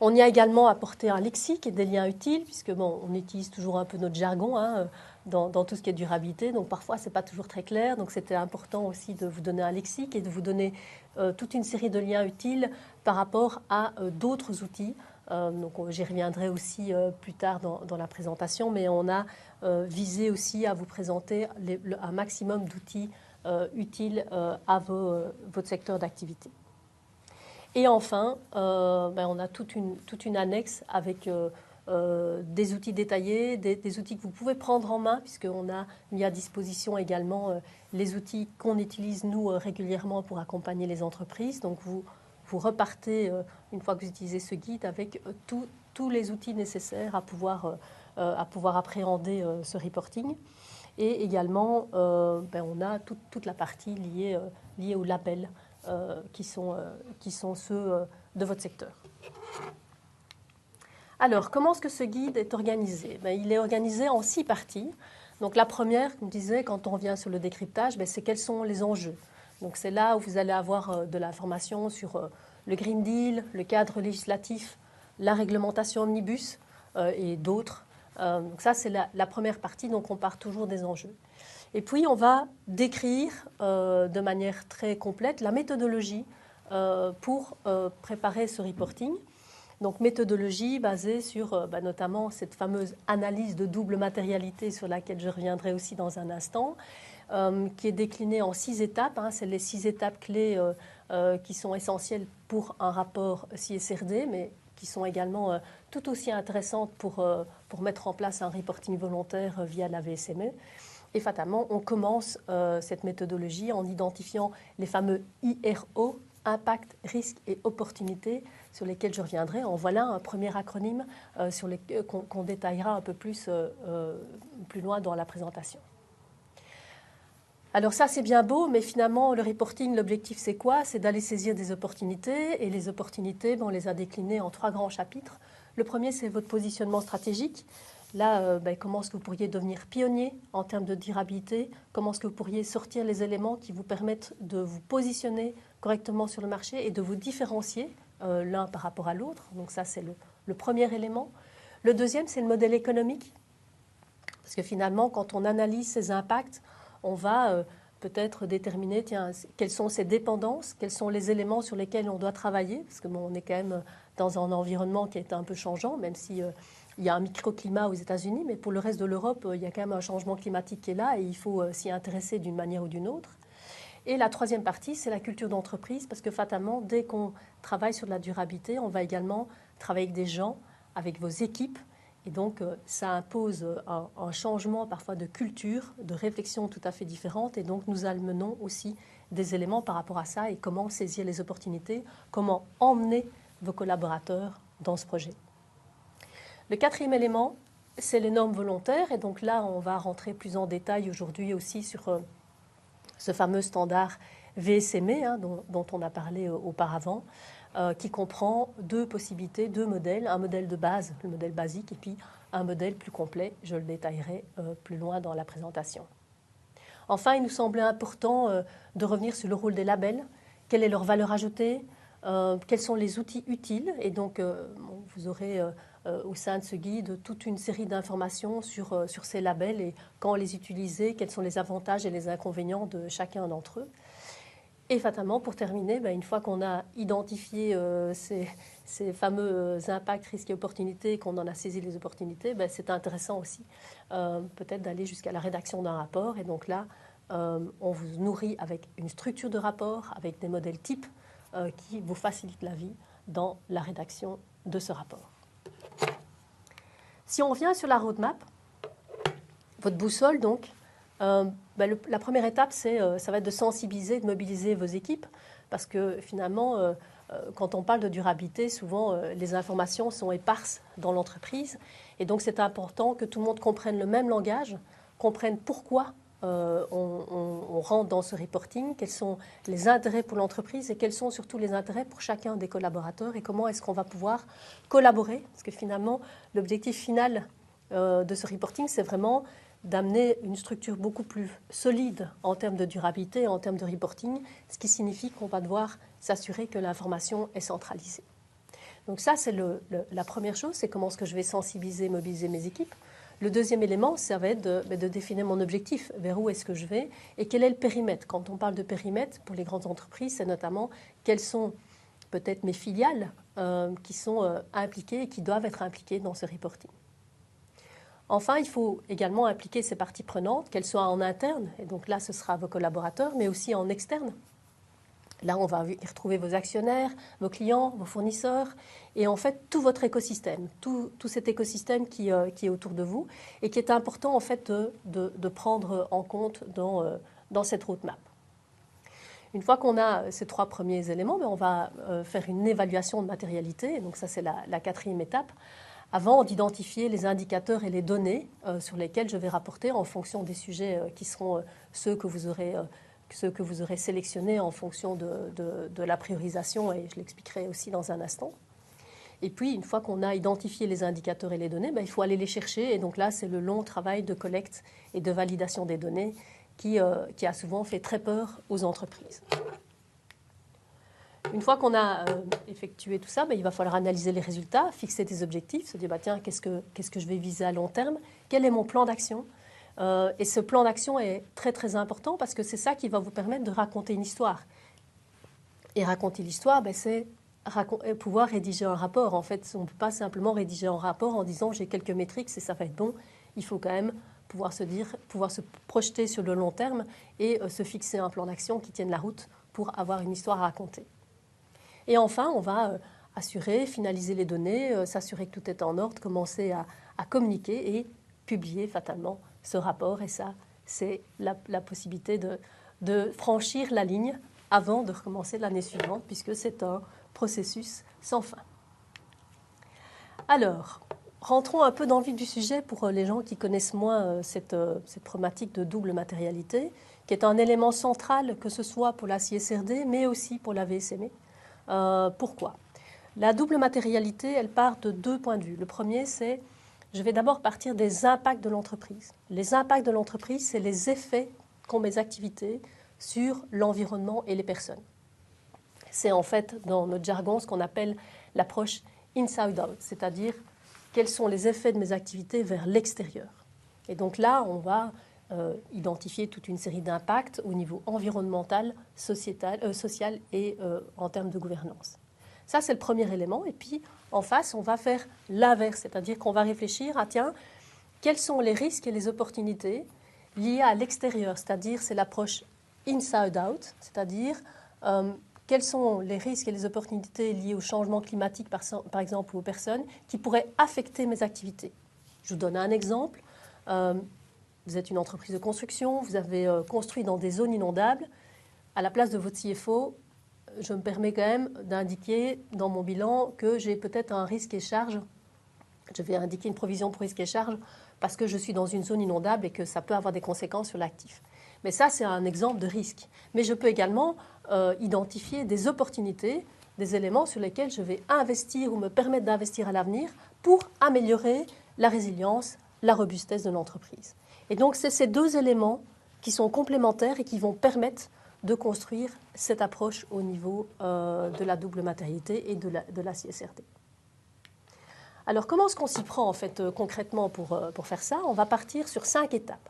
On y a également apporté un lexique et des liens utiles, puisque on utilise toujours un peu notre jargon dans tout ce qui est durabilité, donc parfois ce n'est pas toujours très clair, donc c'était important aussi de vous donner un lexique et de vous donner toute une série de liens utiles par rapport à d'autres outils. Donc j'y reviendrai aussi plus tard dans la présentation, mais on a visé aussi à vous présenter un maximum d'outils utiles à votre secteur d'activité. Et enfin, on a toute une annexe avec des outils détaillés, des outils que vous pouvez prendre en main, puisqu'on a mis à disposition également les outils qu'on utilise, nous, régulièrement pour accompagner les entreprises. Donc, vous repartez, une fois que vous utilisez ce guide, avec tous les outils nécessaires à pouvoir appréhender ce reporting. Et également, on a toute la partie liée au label, qui sont ceux de votre secteur. Alors, comment est-ce que ce guide est organisé? Il est organisé en 6 parties. Donc, la première, comme je disais, quand on revient sur le décryptage, c'est quels sont les enjeux. Donc, c'est là où vous allez avoir de l'information sur le Green Deal, le cadre législatif, la réglementation Omnibus et d'autres. Donc, ça, c'est la première partie. Donc, on part toujours des enjeux. Et puis, on va décrire de manière très complète la méthodologie pour préparer ce reporting. Donc, méthodologie basée sur notamment cette fameuse analyse de double matérialité sur laquelle je reviendrai aussi dans un instant, qui est déclinée en 6 étapes. C'est les 6 étapes clés qui sont essentielles pour un rapport CSRD, mais qui sont également tout aussi intéressantes pour mettre en place un reporting volontaire via la VSME. Et fatalement, on commence cette méthodologie en identifiant les fameux IRO, impact, risque et opportunité, sur lesquels je reviendrai. En voilà un premier acronyme qu'on détaillera un peu plus loin dans la présentation. Alors ça, c'est bien beau, mais finalement, le reporting, l'objectif, c'est quoi? C'est d'aller saisir des opportunités. Et les opportunités, on les a déclinées en 3 grands chapitres. Le premier, c'est votre positionnement stratégique. Là, comment est-ce que vous pourriez devenir pionnier en termes de durabilité? Comment est-ce que vous pourriez sortir les éléments qui vous permettent de vous positionner correctement sur le marché et de vous différencier l'un par rapport à l'autre? Donc ça, c'est le premier élément. Le deuxième, c'est le modèle économique. Parce que finalement, quand on analyse ces impacts, on va peut-être déterminer quelles sont ces dépendances, quels sont les éléments sur lesquels on doit travailler, parce que on est quand même dans un environnement qui est un peu changeant, même si il y a un microclimat aux États-Unis, mais pour le reste de l'Europe, il y a quand même un changement climatique qui est là et il faut s'y intéresser d'une manière ou d'une autre. Et la troisième partie, c'est la culture d'entreprise, parce que fatalement, dès qu'on travaille sur de la durabilité, on va également travailler avec des gens, avec vos équipes. Et donc, ça impose un changement parfois de culture, de réflexion tout à fait différente. Et donc, nous amenons aussi des éléments par rapport à ça et comment saisir les opportunités, comment emmener vos collaborateurs dans ce projet. Le quatrième élément, c'est les normes volontaires. Et donc là, on va rentrer plus en détail aujourd'hui aussi sur ce fameux standard VSME dont on a parlé auparavant, qui comprend 2 possibilités, 2 modèles, un modèle de base, le modèle basique, et puis un modèle plus complet, je le détaillerai plus loin dans la présentation. Enfin, il nous semblait important de revenir sur le rôle des labels. Quelle est leur valeur ajoutée? Quels sont les outils utiles? Et donc, vous aurez au sein de ce guide toute une série d'informations sur ces labels et quand les utiliser, quels sont les avantages et les inconvénients de chacun d'entre eux. Et fatalement, pour terminer, une fois qu'on a identifié ces fameux impacts, risques et opportunités, qu'on en a saisi les opportunités, c'est intéressant aussi peut-être d'aller jusqu'à la rédaction d'un rapport. Et donc là, on vous nourrit avec une structure de rapport, avec des modèles types qui vous facilitent la vie dans la rédaction de ce rapport. Si on revient sur la roadmap, votre boussole donc, la première étape, ça va être de sensibiliser, de mobiliser vos équipes, parce que finalement, quand on parle de durabilité, souvent les informations sont éparses dans l'entreprise, et donc c'est important que tout le monde comprenne le même langage, comprenne pourquoi on rentre dans ce reporting, quels sont les intérêts pour l'entreprise et quels sont surtout les intérêts pour chacun des collaborateurs et comment est-ce qu'on va pouvoir collaborer, parce que finalement, l'objectif final de ce reporting, c'est vraiment d'amener une structure beaucoup plus solide en termes de durabilité, en termes de reporting, ce qui signifie qu'on va devoir s'assurer que l'information est centralisée. Donc ça, c'est la première chose, c'est comment est-ce que je vais sensibiliser, mobiliser mes équipes. Le deuxième élément, ça va être de définir mon objectif, vers où est-ce que je vais et quel est le périmètre. Quand on parle de périmètre, pour les grandes entreprises, c'est notamment quelles sont peut-être mes filiales qui sont impliquées et qui doivent être impliquées dans ce reporting. Enfin, il faut également impliquer ces parties prenantes, qu'elles soient en interne, et donc là, ce sera vos collaborateurs, mais aussi en externe. Là, on va y retrouver vos actionnaires, vos clients, vos fournisseurs, et en fait, tout votre écosystème, tout cet écosystème qui est autour de vous, et qui est important, en fait, de prendre en compte dans cette roadmap. Une fois qu'on a ces trois premiers éléments, on va faire une évaluation de matérialité, donc ça, c'est la quatrième étape, avant d'identifier les indicateurs et les données sur lesquels je vais rapporter en fonction des sujets qui seront ceux que vous aurez sélectionnés en fonction de la priorisation, et je l'expliquerai aussi dans un instant. Et puis, une fois qu'on a identifié les indicateurs et les données, il faut aller les chercher. Et donc là, c'est le long travail de collecte et de validation des données qui a souvent fait très peur aux entreprises. Une fois qu'on a effectué tout ça, il va falloir analyser les résultats, fixer des objectifs, se dire tiens, qu'est-ce que je vais viser à long terme, quel est mon plan d'action. Et ce plan d'action est très très important parce que c'est ça qui va vous permettre de raconter une histoire. Et raconter l'histoire, c'est pouvoir rédiger un rapport. En fait, on ne peut pas simplement rédiger un rapport en disant j'ai quelques métriques et ça va être bon. Il faut quand même pouvoir se projeter sur le long terme et se fixer un plan d'action qui tienne la route pour avoir une histoire à raconter. Et enfin, on va assurer, finaliser les données, s'assurer que tout est en ordre, commencer à communiquer et publier fatalement ce rapport. Et ça, c'est la possibilité de franchir la ligne avant de recommencer l'année suivante, puisque c'est un processus sans fin. Alors, rentrons un peu dans le vif du sujet pour les gens qui connaissent moins cette problématique de double matérialité, qui est un élément central, que ce soit pour la CSRD, mais aussi pour la VSME. Pourquoi ? La double matérialité, elle part de deux points de vue. Le premier, c'est, je vais d'abord partir des impacts de l'entreprise. Les impacts de l'entreprise, c'est les effets qu'ont mes activités sur l'environnement et les personnes. C'est en fait, dans notre jargon, ce qu'on appelle l'approche inside-out, c'est-à-dire quels sont les effets de mes activités vers l'extérieur. Et donc là, on va identifier toute une série d'impacts au niveau environnemental, social et en termes de gouvernance. Ça, c'est le premier élément. Et puis, en face, on va faire l'inverse, c'est-à-dire qu'on va réfléchir à, tiens, quels sont les risques et les opportunités liés à l'extérieur, c'est-à-dire c'est l'approche inside-out, c'est-à-dire quels sont les risques et les opportunités liés au changement climatique, par exemple, ou aux personnes, qui pourraient affecter mes activités. Je vous donne un exemple. Vous êtes une entreprise de construction, vous avez construit dans des zones inondables. À la place de votre CFO, je me permets quand même d'indiquer dans mon bilan que j'ai peut-être un risque et charge. Je vais indiquer une provision pour risque et charge parce que je suis dans une zone inondable et que ça peut avoir des conséquences sur l'actif. Mais ça, c'est un exemple de risque. Mais je peux également identifier des opportunités, des éléments sur lesquels je vais investir ou me permettre d'investir à l'avenir pour améliorer la résilience, la robustesse de l'entreprise. Et donc, c'est ces deux éléments qui sont complémentaires et qui vont permettre de construire cette approche au niveau de la double matérialité et de la CSRD. Alors, comment est-ce qu'on s'y prend en fait concrètement pour faire ça? On va partir sur 5 étapes.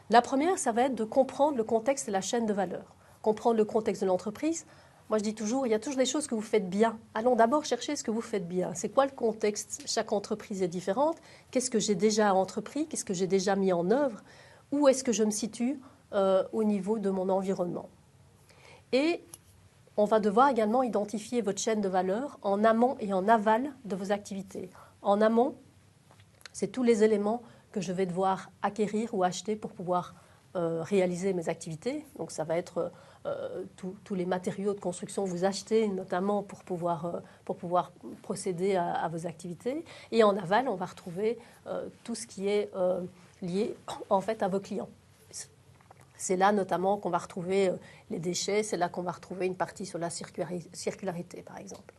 La première, ça va être de comprendre le contexte et la chaîne de valeur. Comprendre le contexte de l'entreprise. Moi, je dis toujours, il y a toujours des choses que vous faites bien. Allons d'abord chercher ce que vous faites bien. C'est quoi le contexte? Chaque entreprise est différente. Qu'est-ce que j'ai déjà entrepris? Qu'est-ce que j'ai déjà mis en œuvre? Où est-ce que je me situe au niveau de mon environnement? Et on va devoir également identifier votre chaîne de valeur en amont et en aval de vos activités. En amont, c'est tous les éléments que je vais devoir acquérir ou acheter pour pouvoir réaliser mes activités. Donc ça va être tous les matériaux de construction que vous achetez, notamment pour pouvoir procéder à vos activités. Et en aval, on va retrouver tout ce qui est lié en fait à vos clients. C'est là notamment qu'on va retrouver les déchets, c'est là qu'on va retrouver une partie sur la circularité, par exemple.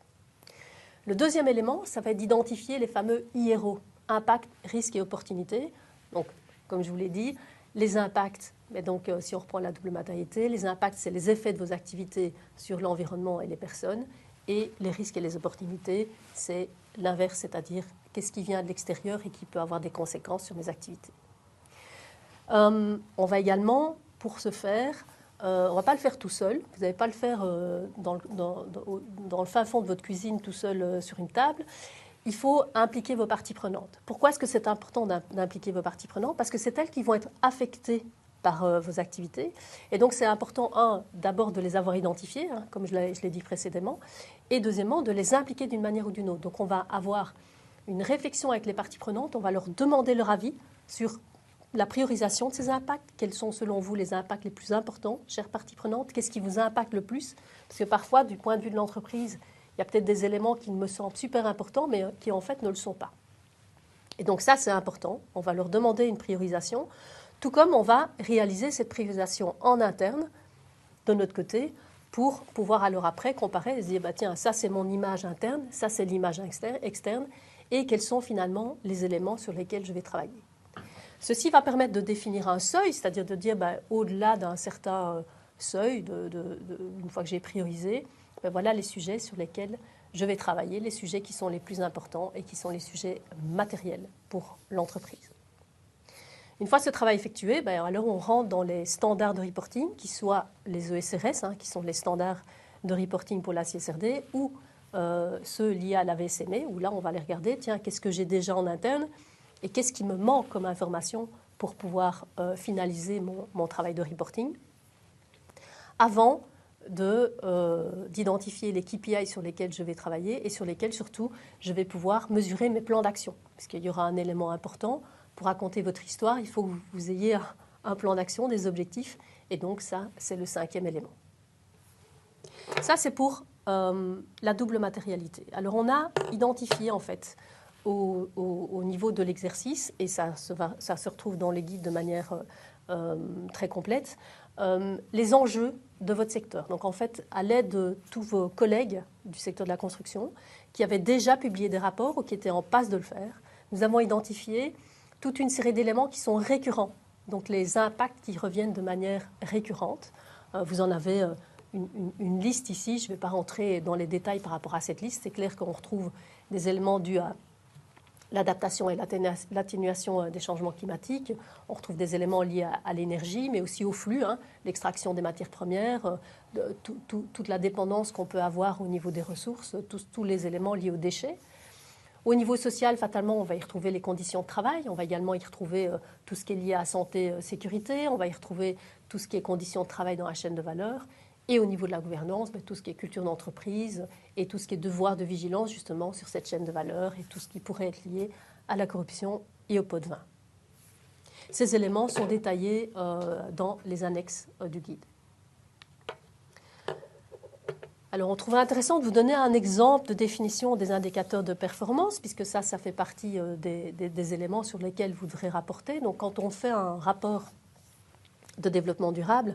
Le deuxième élément, ça va être d'identifier les fameux IRO, impact, risque et opportunité. Donc, comme je vous l'ai dit, les impacts, mais donc si on reprend la double matérialité, les impacts, c'est les effets de vos activités sur l'environnement et les personnes, et les risques et les opportunités, c'est l'inverse, c'est-à-dire qu'est-ce qui vient de l'extérieur et qui peut avoir des conséquences sur mes activités. On va également, pour ce faire, on ne va pas le faire tout seul, vous n'allez pas le faire dans le fin fond de votre cuisine tout seul sur une table. Il faut impliquer vos parties prenantes. Pourquoi est-ce que c'est important d'impliquer vos parties prenantes? Parce que c'est elles qui vont être affectées par vos activités. Et donc, c'est important, d'abord de les avoir identifiées, comme je l'ai dit précédemment, et deuxièmement, de les impliquer d'une manière ou d'une autre. Donc, on va avoir une réflexion avec les parties prenantes, on va leur demander leur avis sur la priorisation de ces impacts. Quels sont, selon vous, les impacts les plus importants, chères parties prenantes? Qu'est-ce qui vous impacte le plus? Parce que parfois, du point de vue de l'entreprise, il y a peut-être des éléments qui me semblent super importants, mais qui en fait ne le sont pas. Et donc ça, c'est important. On va leur demander une priorisation, tout comme on va réaliser cette priorisation en interne, de notre côté, pour pouvoir alors après comparer et se dire, tiens, ça c'est mon image interne, ça c'est l'image externe, et quels sont finalement les éléments sur lesquels je vais travailler. Ceci va permettre de définir un seuil, c'est-à-dire de dire, au-delà d'un certain seuil, une fois que j'ai priorisé, voilà les sujets sur lesquels je vais travailler, les sujets qui sont les plus importants et qui sont les sujets matériels pour l'entreprise. Une fois ce travail effectué, alors on rentre dans les standards de reporting, qui soient les ESRS, qui sont les standards de reporting pour la CSRD, ou ceux liés à la VSME, où là on va les regarder, tiens, qu'est-ce que j'ai déjà en interne et qu'est-ce qui me manque comme information pour pouvoir finaliser mon travail de reporting. Avant d'identifier les KPI sur lesquels je vais travailler et sur lesquels surtout je vais pouvoir mesurer mes plans d'action. Parce qu'il y aura un élément important, pour raconter votre histoire, il faut que vous ayez un plan d'action, des objectifs, et donc ça, c'est le 5e élément. Ça, c'est pour la double matérialité. Alors on a identifié en fait au niveau de l'exercice, et ça se retrouve dans les guides de manière très complète, les enjeux de votre secteur. Donc en fait, à l'aide de tous vos collègues du secteur de la construction qui avaient déjà publié des rapports ou qui étaient en passe de le faire, nous avons identifié toute une série d'éléments qui sont récurrents, donc les impacts qui reviennent de manière récurrente. Vous en avez une liste ici, je ne vais pas rentrer dans les détails par rapport à cette liste, c'est clair qu'on retrouve des éléments dus à l'adaptation et l'atténuation des changements climatiques. On retrouve des éléments liés à l'énergie, mais aussi au flux, l'extraction des matières premières, toute la dépendance qu'on peut avoir au niveau des ressources, tous les éléments liés aux déchets. Au niveau social, fatalement, on va y retrouver les conditions de travail. On va également y retrouver tout ce qui est lié à santé, sécurité. On va y retrouver tout ce qui est conditions de travail dans la chaîne de valeur. Et au niveau de la gouvernance, tout ce qui est culture d'entreprise et tout ce qui est devoir de vigilance justement sur cette chaîne de valeur et tout ce qui pourrait être lié à la corruption et au pot de vin. Ces éléments sont détaillés dans les annexes du guide. Alors, on trouvait intéressant de vous donner un exemple de définition des indicateurs de performance, puisque ça fait partie des éléments sur lesquels vous devrez rapporter. Donc, quand on fait un rapport de développement durable,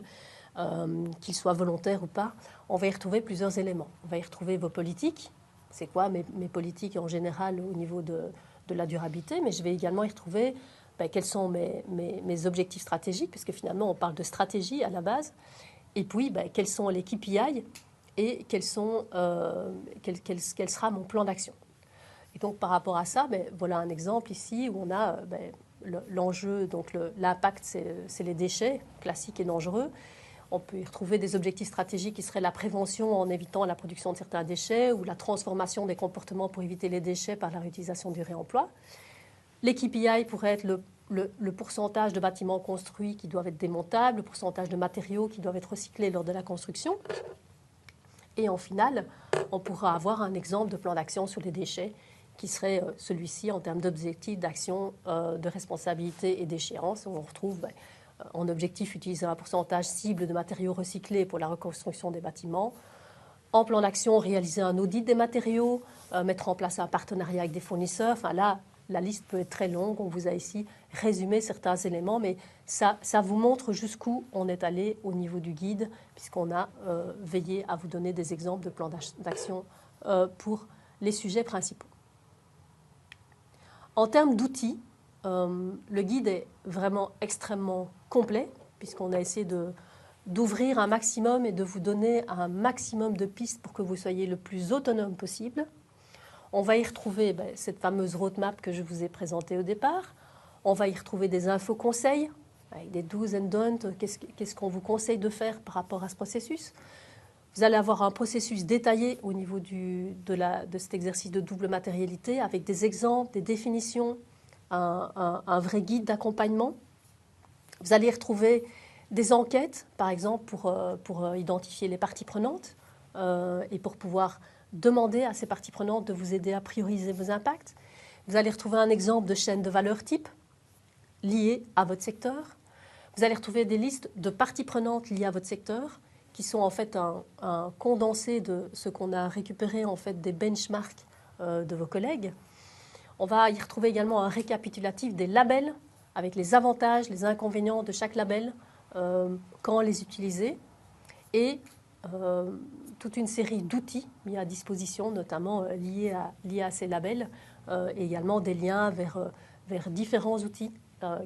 qu'il soit volontaire ou pas, on va y retrouver plusieurs éléments. On va y retrouver vos politiques. C'est quoi mes politiques en général au niveau de la durabilité, mais je vais également y retrouver quels sont mes objectifs stratégiques, puisque finalement on parle de stratégie à la base, et puis quels sont les KPI et quel sera mon plan d'action. Et donc par rapport à ça, voilà un exemple ici où on a l'enjeu, donc l'impact, c'est les déchets classiques et dangereux. On peut y retrouver des objectifs stratégiques qui seraient la prévention en évitant la production de certains déchets ou la transformation des comportements pour éviter les déchets par la réutilisation du réemploi. Les KPI pourraient être le pourcentage de bâtiments construits qui doivent être démontables, le pourcentage de matériaux qui doivent être recyclés lors de la construction. Et en finale, on pourra avoir un exemple de plan d'action sur les déchets qui serait celui-ci en termes d'objectifs, d'action, de responsabilité et d'échéance, où on retrouve en objectif utiliser un pourcentage cible de matériaux recyclés pour la reconstruction des bâtiments. En plan d'action, réaliser un audit des matériaux, mettre en place un partenariat avec des fournisseurs. Enfin là, la liste peut être très longue. On vous a ici résumé certains éléments, mais ça vous montre jusqu'où on est allé au niveau du guide, puisqu'on a veillé à vous donner des exemples de plans d'action pour les sujets principaux. En termes d'outils, le guide est vraiment extrêmement complet, puisqu'on a essayé d'ouvrir un maximum et de vous donner un maximum de pistes pour que vous soyez le plus autonome possible. On va y retrouver cette fameuse roadmap que je vous ai présentée au départ. On va y retrouver des infos-conseils, avec des do's and don'ts, qu'est-ce qu'on vous conseille de faire par rapport à ce processus. Vous allez avoir un processus détaillé au niveau de cet exercice de double matérialité, avec des exemples, des définitions, un vrai guide d'accompagnement. Vous allez y retrouver des enquêtes, par exemple, pour identifier les parties prenantes et pour pouvoir demander à ces parties prenantes de vous aider à prioriser vos impacts. Vous allez retrouver un exemple de chaîne de valeur type liée à votre secteur. Vous allez retrouver des listes de parties prenantes liées à votre secteur qui sont en fait un condensé de ce qu'on a récupéré en fait des benchmarks de vos collègues. On va y retrouver également un récapitulatif des labels avec les avantages, les inconvénients de chaque label, quand les utiliser, et toute une série d'outils mis à disposition, notamment liés à ces labels, et également des liens vers différents outils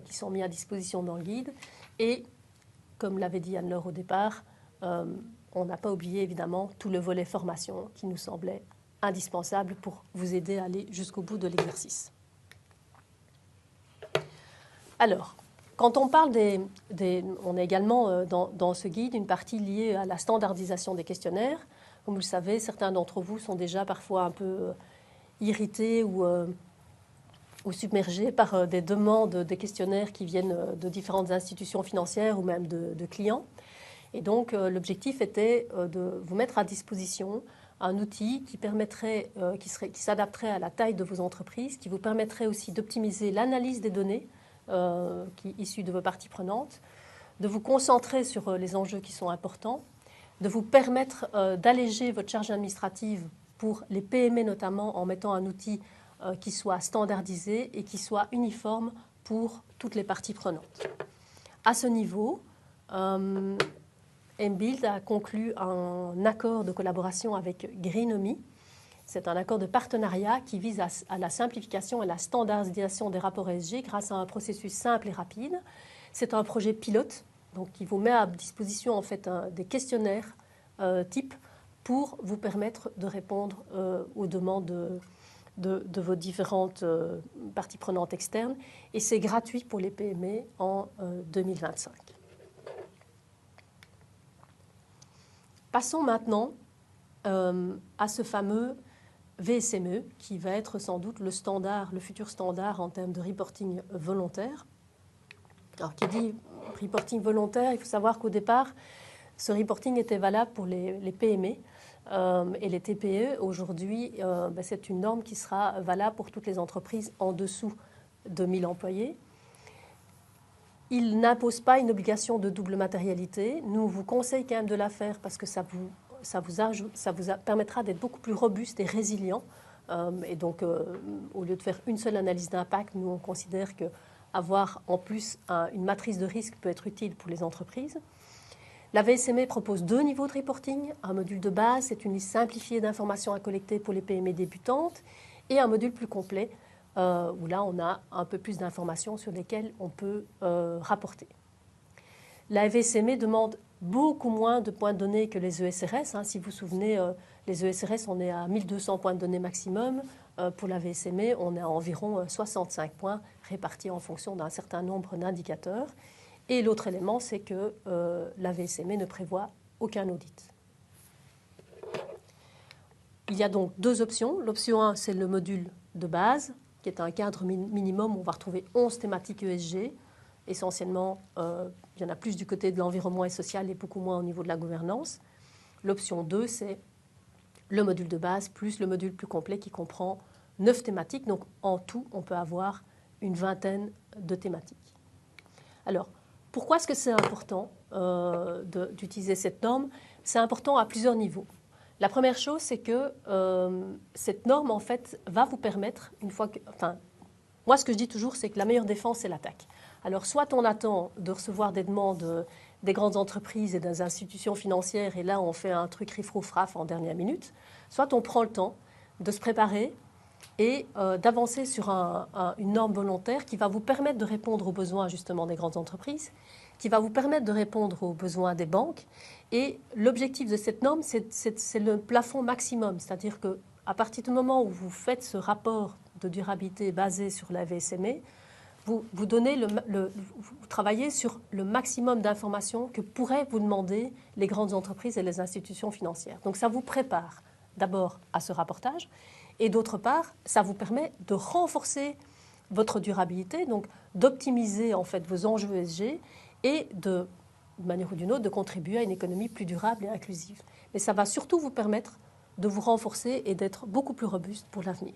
qui sont mis à disposition dans le guide. Et, comme l'avait dit Anne-Laure au départ, on n'a pas oublié évidemment tout le volet formation qui nous semblait indispensable pour vous aider à aller jusqu'au bout de l'exercice. Alors, quand on parle on a également dans ce guide une partie liée à la standardisation des questionnaires. Comme vous le savez, certains d'entre vous sont déjà parfois un peu irrités ou submergés par des demandes des questionnaires qui viennent de différentes institutions financières ou même de clients. Et donc, l'objectif était de vous mettre à disposition un outil qui permettrait, qui s'adapterait à la taille de vos entreprises, qui vous permettrait aussi d'optimiser l'analyse des données issues de vos parties prenantes, de vous concentrer sur les enjeux qui sont importants, de vous permettre d'alléger votre charge administrative pour les PME notamment, en mettant un outil qui soit standardisé et qui soit uniforme pour toutes les parties prenantes. À ce niveau, mBuild a conclu un accord de collaboration avec Greenomy. C'est un accord de partenariat qui vise à la simplification et la standardisation des rapports ESG grâce à un processus simple et rapide. C'est un projet pilote donc, qui vous met à disposition en fait, des questionnaires type pour vous permettre de répondre aux demandes de vos différentes parties prenantes externes. Et c'est gratuit pour les PME en 2025. Passons maintenant à ce fameux VSME qui va être sans doute le futur standard en termes de reporting volontaire. Alors, qui dit reporting volontaire, il faut savoir qu'au départ, ce reporting était valable pour les PME et les TPE. Aujourd'hui, c'est une norme qui sera valable pour toutes les entreprises en dessous de 1000 employés. Il n'impose pas une obligation de double matérialité. Nous, on vous conseille quand même de la faire parce que ça vous permettra d'être beaucoup plus robuste et résilient. Et donc, au lieu de faire une seule analyse d'impact, nous, on considère qu'avoir en plus une matrice de risque peut être utile pour les entreprises. La VSME propose 2 niveaux de reporting. Un module de base, c'est une liste simplifiée d'informations à collecter pour les PME débutantes, et un module plus complet où là, on a un peu plus d'informations sur lesquelles on peut rapporter. La FSME demande beaucoup moins de points de données que les ESRS. Si vous vous souvenez, les ESRS, on est à 1200 points de données maximum. Pour la VSME, on est à environ 65 points répartis en fonction d'un certain nombre d'indicateurs. Et l'autre élément, c'est que la VSME ne prévoit aucun audit. Il y a donc deux options. L'option 1, c'est le module de base, qui est un cadre minimum où on va retrouver 11 thématiques ESG. Essentiellement, il y en a plus du côté de l'environnement et social et beaucoup moins au niveau de la gouvernance. L'option 2, c'est le module de base plus le module plus complet qui comprend 9 thématiques. Donc, en tout, on peut avoir une vingtaine de thématiques. Alors, pourquoi est-ce que c'est important d'utiliser cette norme? C'est important à plusieurs niveaux. La première chose, c'est que cette norme, en fait, va vous permettre, une fois que... Enfin, moi, ce que je dis toujours, c'est que la meilleure défense, c'est l'attaque. Alors, soit on attend de recevoir des demandes des grandes entreprises et des institutions financières, et là, on fait un truc riffrauf en dernière minute, soit on prend le temps de se préparer et d'avancer sur une norme volontaire qui va vous permettre de répondre aux besoins, justement, des grandes entreprises, qui va vous permettre de répondre aux besoins des banques. Et l'objectif de cette norme, c'est le plafond maximum, c'est-à-dire qu'à partir du moment où vous faites ce rapport de durabilité basé sur la VSME, vous travaillez sur le maximum d'informations que pourraient vous demander les grandes entreprises et les institutions financières. Donc ça vous prépare d'abord à ce rapportage et d'autre part, ça vous permet de renforcer votre durabilité, donc d'optimiser en fait vos enjeux ESG et d'une manière ou d'une autre de contribuer à une économie plus durable et inclusive. Mais ça va surtout vous permettre de vous renforcer et d'être beaucoup plus robuste pour l'avenir.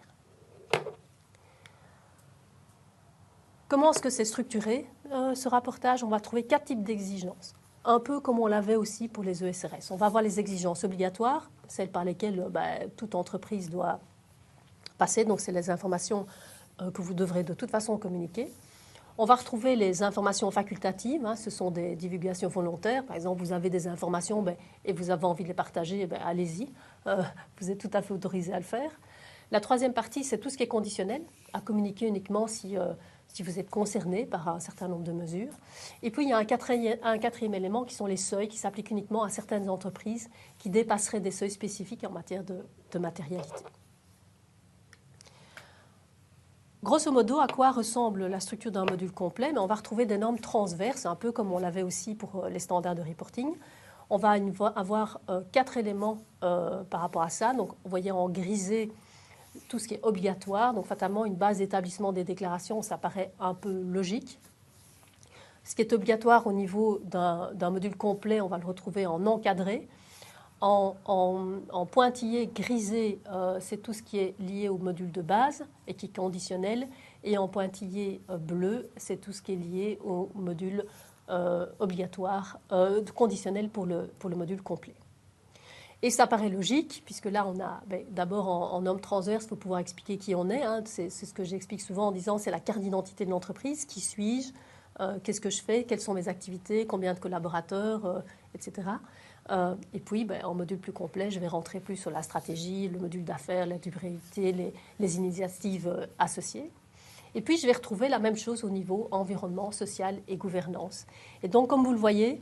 Comment est-ce que c'est structuré, ce rapportage? On va trouver 4 types d'exigences, un peu comme on l'avait aussi pour les ESRS. On va avoir les exigences obligatoires, celles par lesquelles toute entreprise doit passer, donc c'est les informations que vous devrez de toute façon communiquer. On va retrouver les informations facultatives, ce sont des divulgations volontaires. Par exemple, vous avez des informations et vous avez envie de les partager, allez-y, vous êtes tout à fait autorisé à le faire. La troisième partie, c'est tout ce qui est conditionnel, à communiquer uniquement si vous êtes concerné par un certain nombre de mesures. Et puis, il y a un quatrième élément qui sont les seuils qui s'appliquent uniquement à certaines entreprises qui dépasseraient des seuils spécifiques en matière de matérialité. Grosso modo, à quoi ressemble la structure d'un module complet? On va retrouver des normes transverses, un peu comme on l'avait aussi pour les standards de reporting. On va avoir 4 éléments par rapport à ça. Donc, vous voyez en grisé tout ce qui est obligatoire. Donc, fatalement, une base d'établissement des déclarations, ça paraît un peu logique. Ce qui est obligatoire au niveau d'un module complet, on va le retrouver en encadré. En pointillé grisé, c'est tout ce qui est lié au module de base et qui est conditionnel. Et en pointillé bleu, c'est tout ce qui est lié au module obligatoire, conditionnel pour le module complet. Et ça paraît logique, puisque là, on a d'abord en norme transverse, il faut pouvoir expliquer qui on est. C'est ce que j'explique souvent en disant c'est la carte d'identité de l'entreprise. Qui suis-je? Qu'est-ce que je fais? Quelles sont mes activités? Combien de collaborateurs? Etc. Et puis, en module plus complet, je vais rentrer plus sur la stratégie, le module d'affaires, la durabilité, les initiatives associées. Et puis, je vais retrouver la même chose au niveau environnement, social et gouvernance. Et donc, comme vous le voyez,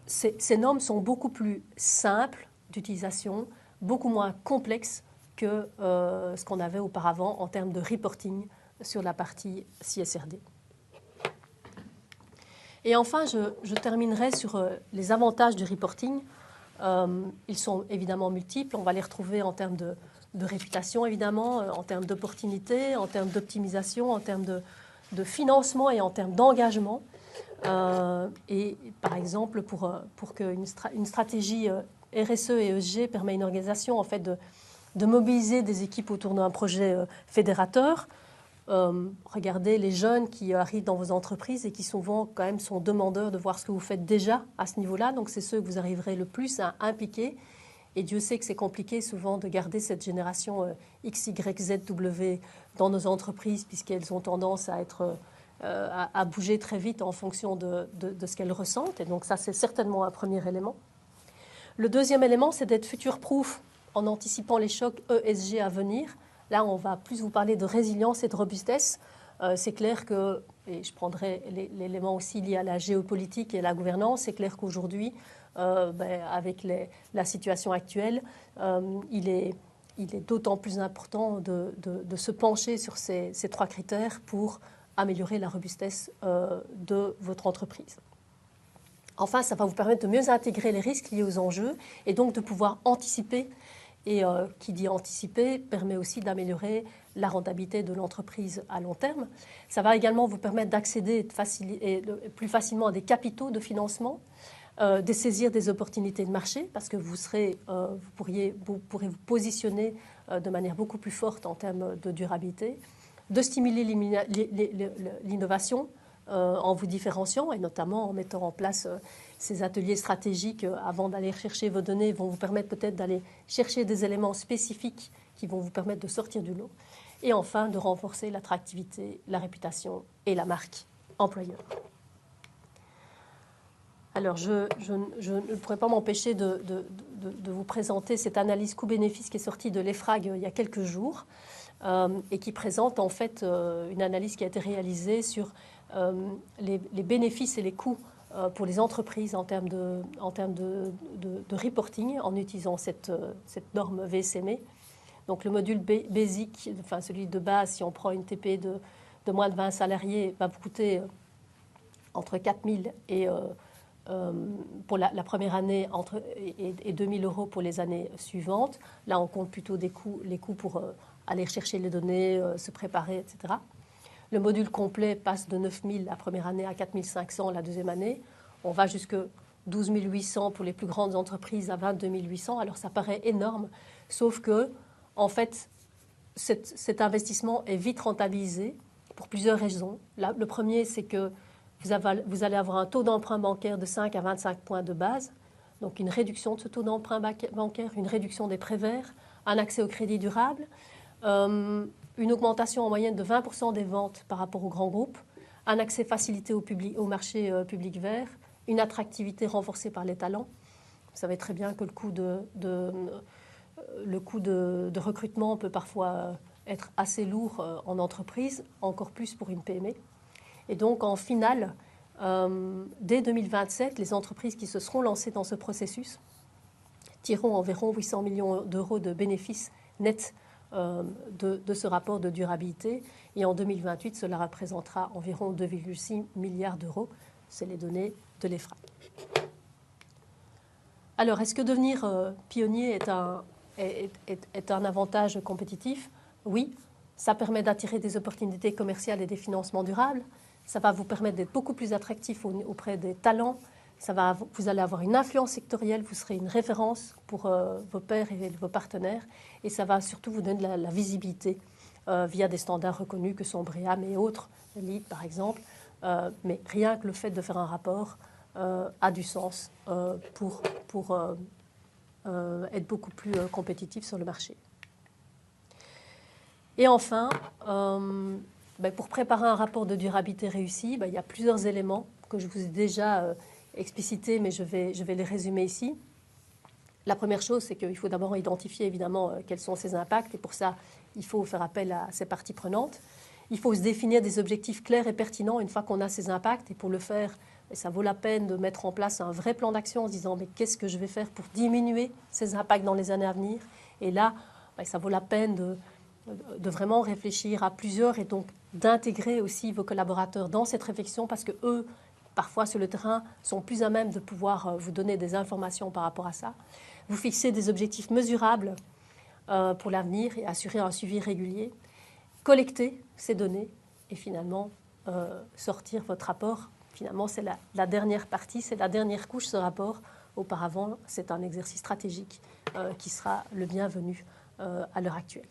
ces normes sont beaucoup plus simples d'utilisation, beaucoup moins complexes que ce qu'on avait auparavant en termes de reporting sur la partie CSRD. Et enfin, je terminerai sur les avantages du reporting. Ils sont évidemment multiples. On va les retrouver en termes de réputation, évidemment, en termes d'opportunité, en termes d'optimisation, en termes de financement et en termes d'engagement. Et par exemple, pour qu'une stratégie RSE et ESG permet à une organisation en fait, de mobiliser des équipes autour d'un projet fédérateur, regardez les jeunes qui arrivent dans vos entreprises et qui souvent quand même sont demandeurs de voir ce que vous faites déjà à ce niveau-là. Donc c'est ceux que vous arriverez le plus à impliquer. Et Dieu sait que c'est compliqué souvent de garder cette génération X, Y, Z, W dans nos entreprises puisqu'elles ont tendance à être à bouger très vite en fonction de ce qu'elles ressentent. Et donc ça, c'est certainement un premier élément. Le deuxième élément, c'est d'être future-proof en anticipant les chocs ESG à venir. Là, on va plus vous parler de résilience et de robustesse. C'est clair que, et je prendrai l'élément aussi lié à la géopolitique et à la gouvernance, c'est clair qu'aujourd'hui, avec la situation actuelle, il est d'autant plus important de se pencher sur ces 3 critères pour améliorer la robustesse de votre entreprise. Enfin, ça va vous permettre de mieux intégrer les risques liés aux enjeux et donc de pouvoir anticiper. Et qui dit anticiper permet aussi d'améliorer la rentabilité de l'entreprise à long terme. Ça va également vous permettre d'accéder plus facilement à des capitaux de financement, de saisir des opportunités de marché parce que vous pourrez vous positionner de manière beaucoup plus forte en termes de durabilité, de stimuler l'innovation en vous différenciant et notamment en mettant en place ces ateliers stratégiques avant d'aller chercher vos données vont vous permettre peut-être d'aller chercher des éléments spécifiques qui vont vous permettre de sortir du lot et enfin de renforcer l'attractivité, la réputation et la marque employeur. Alors, je ne pourrais pas m'empêcher de vous présenter cette analyse coût-bénéfice qui est sortie de l'EFRAG il y a quelques jours et qui présente en fait une analyse qui a été réalisée sur les bénéfices et les coûts pour les entreprises en termes de reporting en utilisant cette norme VSME. Donc, le module basic, enfin celui de base, si on prend une TP de moins de 20 salariés, va vous coûter entre 4 000 et pour la première année et 2 000 € pour les années suivantes. Là, on compte plutôt les coûts pour aller chercher les données, se préparer, etc. Le module complet passe de 9 000 la première année à 4 500 la deuxième année. On va jusque 12 800 pour les plus grandes entreprises à 22 800. Alors, ça paraît énorme, sauf que, en fait, cet investissement est vite rentabilisé pour plusieurs raisons. Le premier, c'est que vous allez avoir un taux d'emprunt bancaire de 5 à 25 points de base, donc une réduction de ce taux d'emprunt bancaire, une réduction des prêts verts, un accès au crédit durable, une augmentation en moyenne de 20% des ventes par rapport aux grands groupes, un accès facilité au marché public vert, une attractivité renforcée par les talents. Vous savez très bien que le coût de recrutement peut parfois être assez lourd en entreprise, encore plus pour une PME. Et donc, en finale, dès 2027, les entreprises qui se seront lancées dans ce processus tireront environ 800 millions d'euros de bénéfices nets de ce rapport de durabilité. Et en 2028, cela représentera environ 2,6 milliards d'euros. C'est les données de l'EFRAG. Alors, est-ce que devenir pionnier est un avantage compétitif? Oui, ça permet d'attirer des opportunités commerciales et des financements durables. Ça va vous permettre d'être beaucoup plus attractif auprès des talents. Vous allez avoir une influence sectorielle, vous serez une référence pour vos pairs et vos partenaires. Et ça va surtout vous donner de la visibilité via des standards reconnus que sont BREEAM et autres, LEED par exemple. Mais rien que le fait de faire un rapport a du sens pour être beaucoup plus compétitif sur le marché. Et enfin, pour préparer un rapport de durabilité réussi, il y a plusieurs éléments que je vous ai déjà explicités, mais je vais les résumer ici. La première chose, c'est qu'il faut d'abord identifier évidemment quels sont ces impacts, et pour ça, il faut faire appel à ces parties prenantes. Il faut se définir des objectifs clairs et pertinents une fois qu'on a ces impacts, et pour le faire, ça vaut la peine de mettre en place un vrai plan d'action en se disant mais qu'est-ce que je vais faire pour diminuer ces impacts dans les années à venir. Et là, ça vaut la peine de vraiment réfléchir à plusieurs et donc d'intégrer aussi vos collaborateurs dans cette réflexion parce que eux, parfois sur le terrain, sont plus à même de pouvoir vous donner des informations par rapport à ça. Vous fixez des objectifs mesurables pour l'avenir et assurer un suivi régulier. Collecter ces données et finalement sortir votre rapport. Finalement, c'est la dernière partie, c'est la dernière couche, ce rapport. Auparavant, c'est un exercice stratégique qui sera le bienvenu à l'heure actuelle.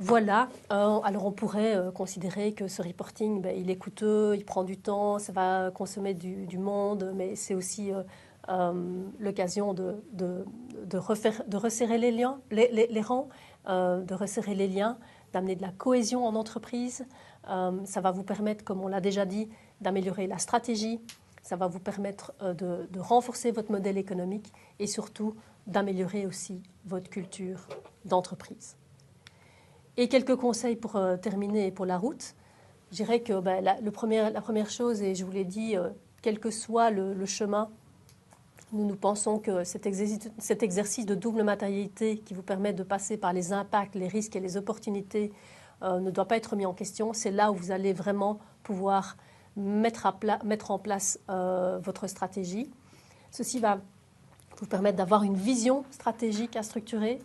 Voilà, alors on pourrait considérer que ce reporting, il est coûteux, il prend du temps, ça va consommer du monde, mais c'est aussi l'occasion de resserrer les liens, les rangs, de resserrer les liens, d'amener de la cohésion en entreprise. Ça va vous permettre, comme on l'a déjà dit, d'améliorer la stratégie, ça va vous permettre de renforcer votre modèle économique et surtout d'améliorer aussi votre culture d'entreprise. Et quelques conseils pour terminer pour la route. Je dirais que la première chose, et je vous l'ai dit, quel que soit le chemin, nous pensons que cet exercice de double matérialité qui vous permet de passer par les impacts, les risques et les opportunités ne doit pas être mis en question. C'est là où vous allez vraiment pouvoir mettre en place votre stratégie. Ceci va vous permettre d'avoir une vision stratégique à structurer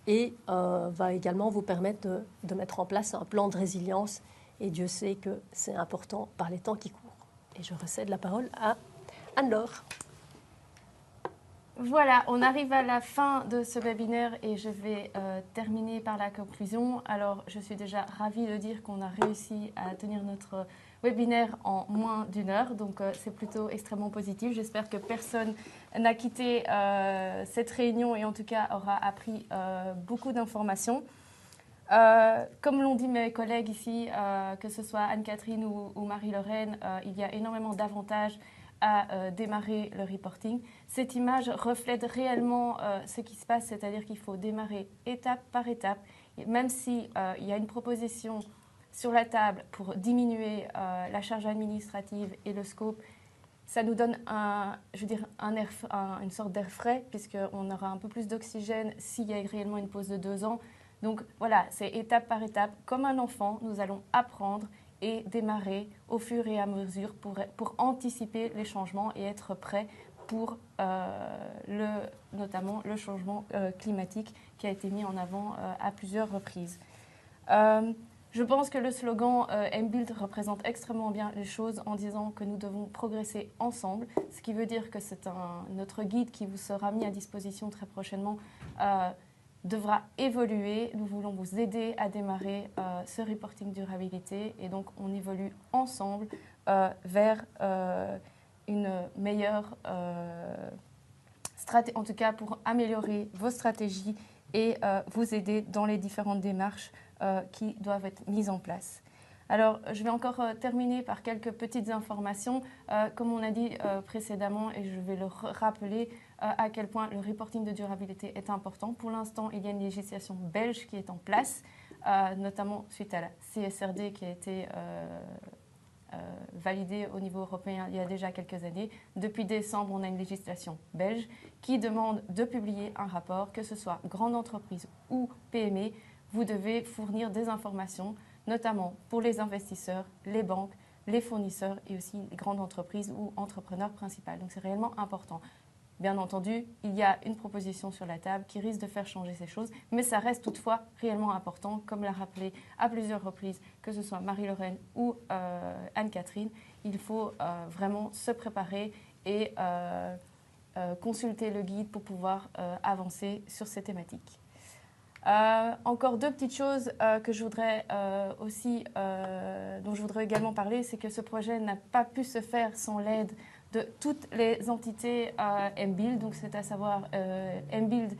et va également vous permettre de mettre en place un plan de résilience. Et Dieu sait que c'est important par les temps qui courent. Et je recède la parole à Anne-Laure. Voilà, on arrive à la fin de ce webinaire et je vais terminer par la conclusion. Alors, je suis déjà ravie de dire qu'on a réussi à tenir notre webinaire en moins d'1 heure, donc c'est plutôt extrêmement positif. J'espère que personne n'a quitté cette réunion et en tout cas aura appris beaucoup d'informations. Comme l'ont dit mes collègues ici, que ce soit Anne-Catherine ou Marie-Lorraine, il y a énormément d'avantages à démarrer le reporting. Cette image reflète réellement ce qui se passe, c'est-à-dire qu'il faut démarrer étape par étape. Et même s'il y a une proposition sur la table pour diminuer la charge administrative et le scope, ça nous donne une sorte d'air frais, puisqu'on aura un peu plus d'oxygène s'il y a réellement une pause de 2 ans. Donc voilà, c'est étape par étape. Comme un enfant, nous allons apprendre et démarrer au fur et à mesure pour anticiper les changements et être prêt pour notamment le changement climatique qui a été mis en avant à plusieurs reprises. Je pense que le slogan MBuild représente extrêmement bien les choses en disant que nous devons progresser ensemble, ce qui veut dire que c'est notre guide qui vous sera mis à disposition très prochainement devra évoluer. Nous voulons vous aider à démarrer ce reporting durabilité et donc on évolue ensemble vers une meilleure stratégie, en tout cas pour améliorer vos stratégies et vous aider dans les différentes démarches qui doivent être mises en place. Alors, je vais encore terminer par quelques petites informations. Comme on a dit précédemment, et je vais le rappeler, à quel point le reporting de durabilité est important. Pour l'instant, il y a une législation belge qui est en place, notamment suite à la CSRD qui a été validée au niveau européen il y a déjà quelques années. Depuis décembre, on a une législation belge qui demande de publier un rapport, que ce soit grande entreprise ou PME. Vous devez fournir des informations, notamment pour les investisseurs, les banques, les fournisseurs et aussi les grandes entreprises ou entrepreneurs principaux. Donc c'est réellement important. Bien entendu, il y a une proposition sur la table qui risque de faire changer ces choses, mais ça reste toutefois réellement important, comme l'a rappelé à plusieurs reprises, que ce soit Marie-Lorraine ou Anne-Catherine. Il faut vraiment se préparer et consulter le guide pour pouvoir avancer sur ces thématiques. Encore 2 petites choses que je voudrais dont je voudrais également parler, c'est que ce projet n'a pas pu se faire sans l'aide de toutes les entités MBuild, donc c'est à savoir MBuild,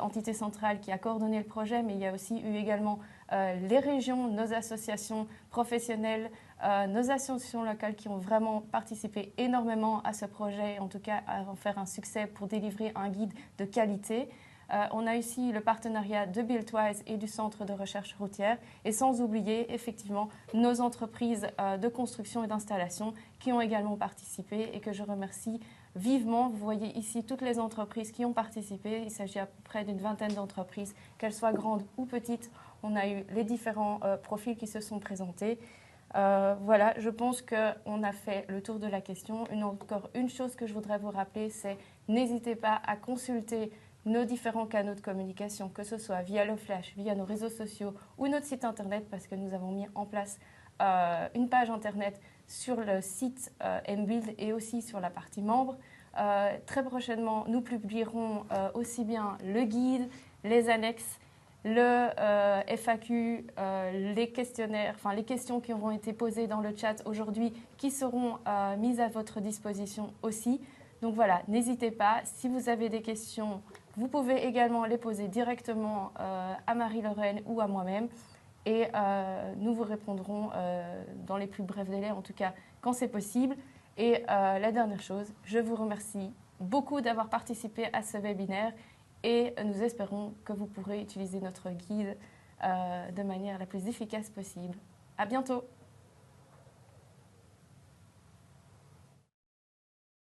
entité centrale qui a coordonné le projet, mais il y a aussi eu également les régions, nos associations professionnelles, nos associations locales qui ont vraiment participé énormément à ce projet, en tout cas à en faire un succès pour délivrer un guide de qualité. On a aussi le partenariat de Buildwise et du Centre de recherche routière et sans oublier effectivement nos entreprises de construction et d'installation qui ont également participé et que je remercie vivement. Vous voyez ici toutes les entreprises qui ont participé. Il s'agit à peu près d'une 20aine d'entreprises, qu'elles soient grandes ou petites. On a eu les différents profils qui se sont présentés. Voilà, je pense qu'on a fait le tour de la question. Encore une chose que je voudrais vous rappeler, c'est n'hésitez pas à consulter nos différents canaux de communication, que ce soit via le flash, via nos réseaux sociaux ou notre site internet, parce que nous avons mis en place une page internet sur le site MBuild et aussi sur la partie membres. Très prochainement, nous publierons aussi bien le guide, les annexes, le FAQ, les questionnaires, enfin les questions qui auront été posées dans le chat aujourd'hui, qui seront mises à votre disposition aussi. Donc voilà, n'hésitez pas, si vous avez des questions, vous pouvez également les poser directement à Marie-Lorraine ou à moi-même et nous vous répondrons dans les plus brefs délais, en tout cas quand c'est possible. Et la dernière chose, je vous remercie beaucoup d'avoir participé à ce webinaire et nous espérons que vous pourrez utiliser notre guide de manière la plus efficace possible. À bientôt!